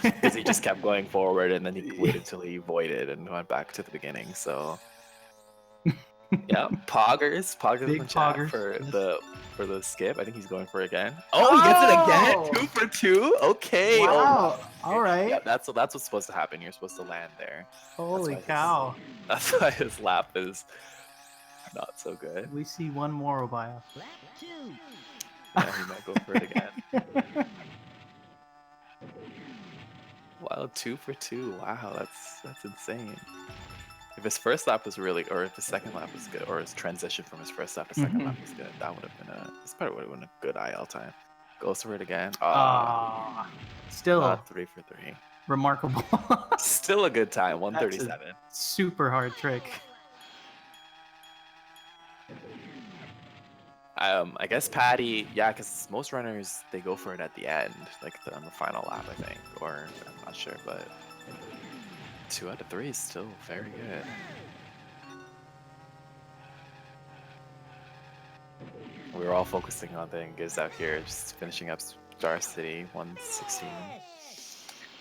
because he just kept going forward and then he waited till he voided and went back to the beginning. So Yeah, Poggers in Big the chat Poggers, for yes. the skip. I think he's going for it again. Oh, he gets it again. Oh! 2 for 2. Okay. Wow. Oh, All right. yeah, that's what's supposed to happen. You're supposed to land there. Holy why his- cow. That's why his lap is not so good. We see one more Obiyo. Lap 2. Yeah, he might go for it again. Wow, 2 for 2. Wow, that's insane. If his first lap was really, or if his second lap was good, or his transition from his first lap to second lap was good, that would have been this probably would have been a good IL time. Goes for it again. Still 3 for 3. remarkable. Still a good time. That's a 137. super hard trick. I guess Patty, yeah, because most runners they go for it at the end, like on the final lap, I think, or I'm not sure, but 2 out of 3 is still very good. We were all focusing on the Giz out here, just finishing up Star City 116.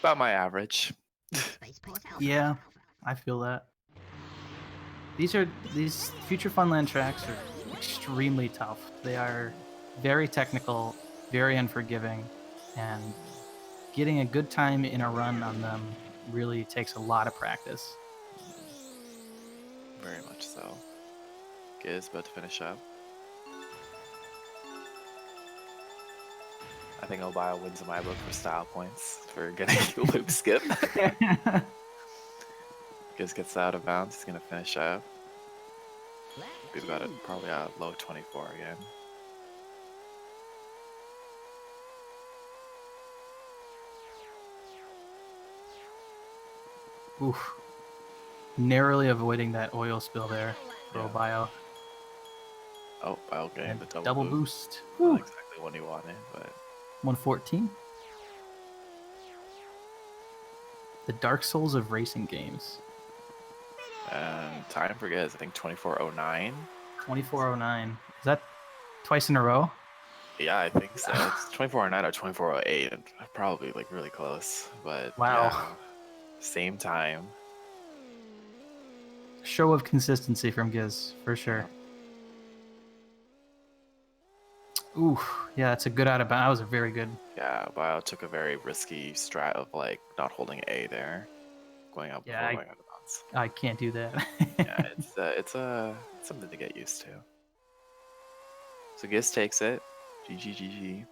About my average. Space Port Alpha. Yeah, I feel that. These future Funland tracks are extremely tough. They are very technical, very unforgiving, and getting a good time in a run on them really takes a lot of practice. Very much so. Giz about to finish up. I think Obiyo wins in my book for style points for getting loop skip. Giz gets out of bounds. He's gonna finish up. Be about it, probably a low 24 again. Oof. Narrowly avoiding that oil spill there for Yeah. Obiyo. Oh, I'll gain And the double boost. boost. Not Woo. exactly what he wanted, but 114. The Dark Souls of racing games. and time for Giz, I think 24:09. 2409. Is that twice in a row? Yeah, I think so. It's 24:09 or 24:08, and probably like really close. But Wow. yeah, same time. Show of consistency from Giz, for sure. Ooh, yeah, that's a good out of bounds. That was a very good. Yeah, Bio took a very risky strat of like not holding A there, going out Yeah, before I- going out of bounds. I can't do that. Yeah, it's something to get used to. So Giz takes it. GG.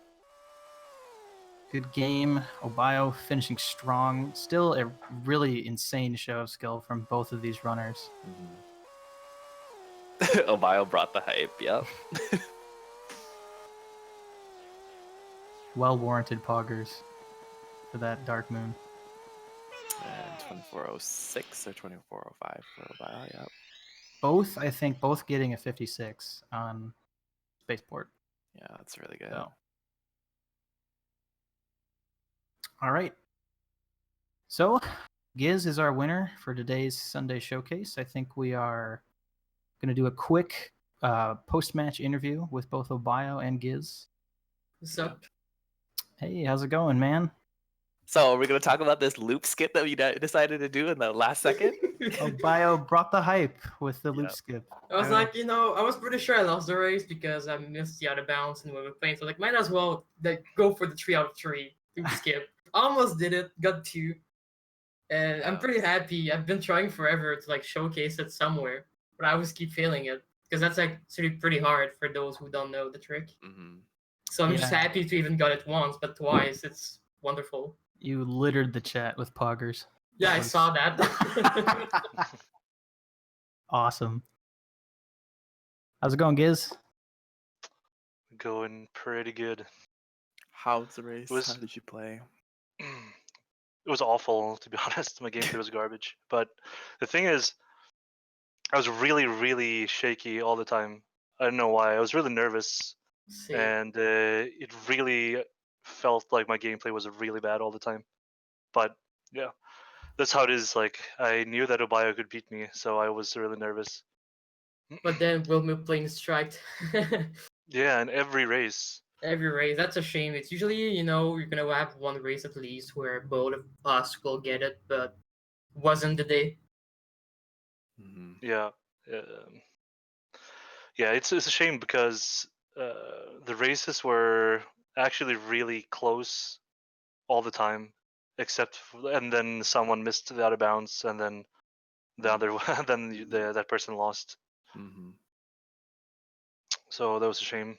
Good game. Obiyo finishing strong. Still a really insane show of skill from both of these runners. Obiyo brought the hype. Yep. Well warranted poggers for that Dark Moon. And 24:06 or 24:05 for Obiyo. Yep. Both, I think, both getting a 56 on Spaceport. Yeah, that's really good. So. All right. So, Giz is our winner for today's Sunday showcase. I think we are going to do a quick post-match interview with both Obiyo and Giz. What's up? Hey, how's it going, man? So are we gonna talk about this loop skip that we decided to do in the last second? Obiyo brought the hype with the loop Yep. skip. I was like, I was pretty sure I lost the race because I missed the out of bounds and we were playing. So like, might as well go for the 3 out of 3 loop skip. Almost did it, got 2, and I'm pretty happy. I've been trying forever to like showcase it somewhere, but I always keep failing it because that's like pretty hard for those who don't know the trick. Mm-hmm. So I'm just Yeah. happy to even got it once, but twice it's wonderful. You littered the chat with poggers. Yeah, I was- saw that. Awesome. How's it going, Giz? Going pretty good. How's the race? Was- How did you play? It was awful, to be honest. My gameplay was garbage. But the thing is, I was really, really shaky all the time. I don't know why. I was really nervous, See. and it really felt like my gameplay was really bad all the time. But yeah, that's how it is. Like, I knew that Obiyo could beat me, so I was really nervous. But then Wilmer playing striked. Yeah, in every race. Every race, that's a shame. It's usually, you're gonna have one race at least where both of us will get it, but wasn't the day. Mm-hmm. Yeah. yeah, it's a shame because the races were actually really close all the time, and then someone missed the out of bounds, and then the other then that person lost. Mm-hmm. So that was a shame.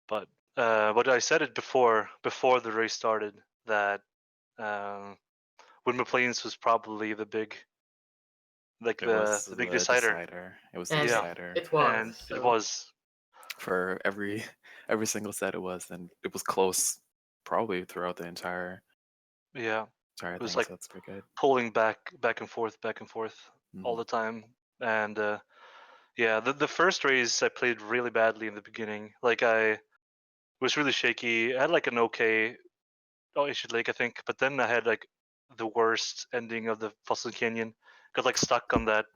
But I said it before the race started that Windmill Plains was probably the big It was the big the decider. It was the And decider. it was. And it So. was. For every single set it was, and it was close probably throughout the entire Yeah, thing. it was So like that's pretty good. pulling back and forth all Mhm. the time. And yeah, the first race I played really badly in the beginning. Like I was really shaky. I had like an okay Ocean Lake, I think, but then I had like the worst ending of the Fossil Canyon. Got like stuck on that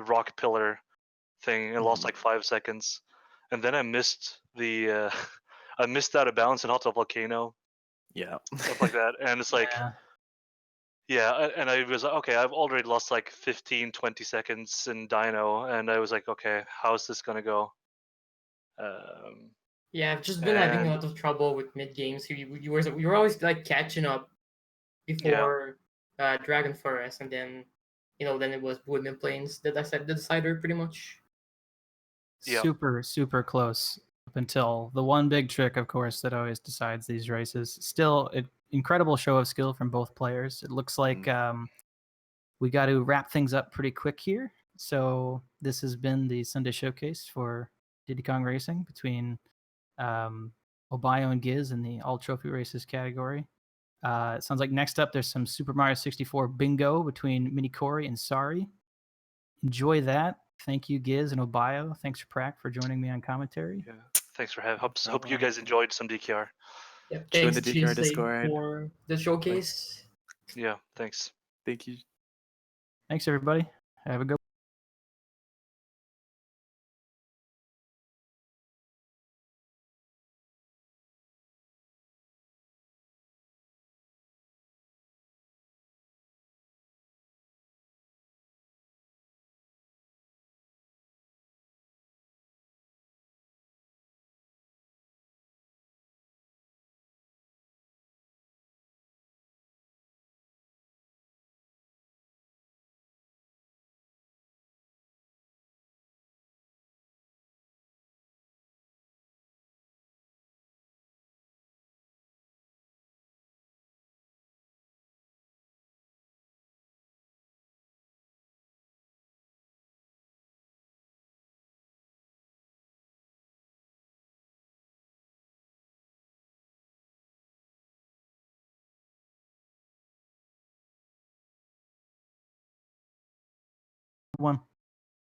rock pillar thing and lost Mhm. like 5 seconds. And then I missed the I missed out of bounds in Hot Top Volcano, Yeah. stuff like that. And it's like, Yeah. yeah, and I was like, okay, I've already lost like 15, 20 seconds in Dino, and I was like, okay, how's this gonna go? Yeah, I've just been having a And lot of trouble with mid games. You were always like catching up yeah, before Dragon Forest, and then then it was Woodland Plains that I said the decider pretty much. yeah, Super close up until the one big trick, of course, that always decides these races. Still, an incredible show of skill from both players. It looks like Mhm. we got to wrap things up pretty quick here. So this has been the Sunday showcase for Diddy Kong Racing between Obiyo and Giz in the all trophy races category. It sounds like next up there's some Super Mario 64 bingo between Mini Corey and Sari. Enjoy that. Thank you, Giz and Obiyo. Thanks, Prac, for joining me on commentary. yeah. Thanks for having. No Hope you problem. guys enjoyed some DKR. Yep. Join Thanks the DKR GSA Discord. for the showcase. Yeah, thanks. Thank you. Thanks, everybody. Have a good one.